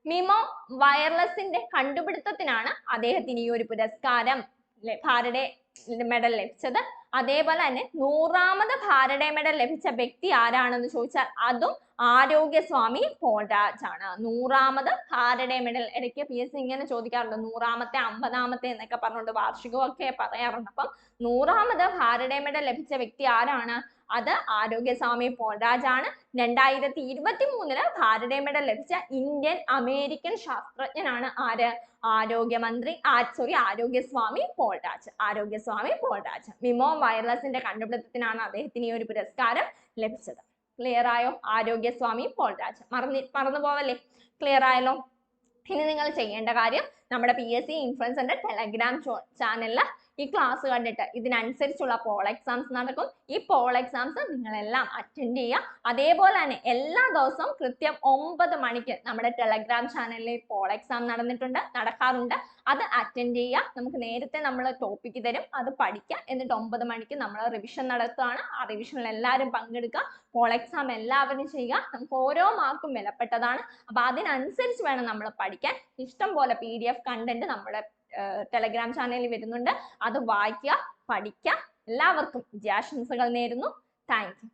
മിമോ വയർലെസിന്റെ കണ്ടുപിടുത്തത്തിനാണ് അദ്ദേഹത്തിന് ഈ ഒരു പുരസ്കാരം ഫാരഡെ മെഡൽ ലഭിച്ചത്. അതേപോലെ തന്നെ 100ാമത് ഫാരഡെ മെഡൽ ലഭിച്ച വ്യക്തി ആരാണെന്ന് ചോദിച്ചാൽ അതും ആരോഗ്യസ്വാമി പോൾരാജ് ആണ്. 100ാമത് ഫാരഡെ മെഡൽ. ഇടയ്ക്ക് PSC ഇങ്ങനെ ചോദിക്കാറുണ്ട്, 100ാമത്തെ 50ാമത്തെ എന്നൊക്കെ പറഞ്ഞുകൊണ്ട് വാർഷികമൊക്കെ പറയാറുണ്ട്. അപ്പം 100ാമത് ഫാരഡെ മെഡൽ ലഭിച്ച വ്യക്തി ആരാണ്? അത് ആരോഗ്യസ്വാമി പോൾരാജ് ആണ്. 2023 ഫാരഡെ മെഡൽ ലഭിച്ച ഇന്ത്യൻ അമേരിക്കൻ ശാസ്ത്രജ്ഞനാണ് ആര്? ആരോഗ്യസ്വാമി പോൾരാജ്. മിമോ വയർലെസിന്റെ കണ്ടുപിടുത്തത്തിനാണ് അദ്ദേഹത്തിന് ഈ ഒരു പുരസ്കാരം ലഭിച്ചത്. ക്ലിയർ ആയോ? ആരോഗ്യസ്വാമി പോൾരാജ്. മറന്നു പോവല്ലേ? ക്ലിയർ ആയല്ലോ? ഇനി നിങ്ങൾ ചെയ്യേണ്ട കാര്യം, നമ്മുടെ PSC ഇൻഫ്ലുവൻസറിന്റെ ടെലഗ്രാം ചാനലിൽ ഈ ക്ലാസ് കണ്ടിട്ട് ഇതിനനുസരിച്ചുള്ള പോൾ എക്സാംസ് നടക്കും. ഈ പോൾ എക്സാംസ് നിങ്ങളെല്ലാം അറ്റൻഡ് ചെയ്യുക. അതേപോലെ തന്നെ എല്ലാ ദിവസവും കൃത്യം 9 മണിക്ക് നമ്മുടെ ടെലഗ്രാം ചാനലിൽ പോൾ എക്സാം നടക്കാറുണ്ട്. അത് അറ്റൻഡ് ചെയ്യുക. നമുക്ക് നേരത്തെ നമ്മൾ ടോപ്പിക്ക് തരും, അത് പഠിക്കുക. എന്നിട്ട് 9 മണിക്ക് നമ്മൾ റിവിഷൻ നടത്തുകയാണ്. ആ റിവിഷനിൽ എല്ലാവരും പങ്കെടുക്കുക. പോൾ എക്സാം എല്ലാവരും ചെയ്യുക. നമുക്ക് ഓരോ മാർക്കും വിലപ്പെട്ടതാണ്. അപ്പൊ അതിനനുസരിച്ച് വേണം നമ്മൾ പഠിക്കാൻ. ഇഷ്ടം പോലെ PDF കണ്ടന്റ് നമ്മുടെ ടെലഗ്രാം ചാനലിൽ വരുന്നുണ്ട്. അത് വായിക്കുക, പഠിക്കുക. എല്ലാവർക്കും വിജയാശംസകൾ നേരുന്നു. Thank you.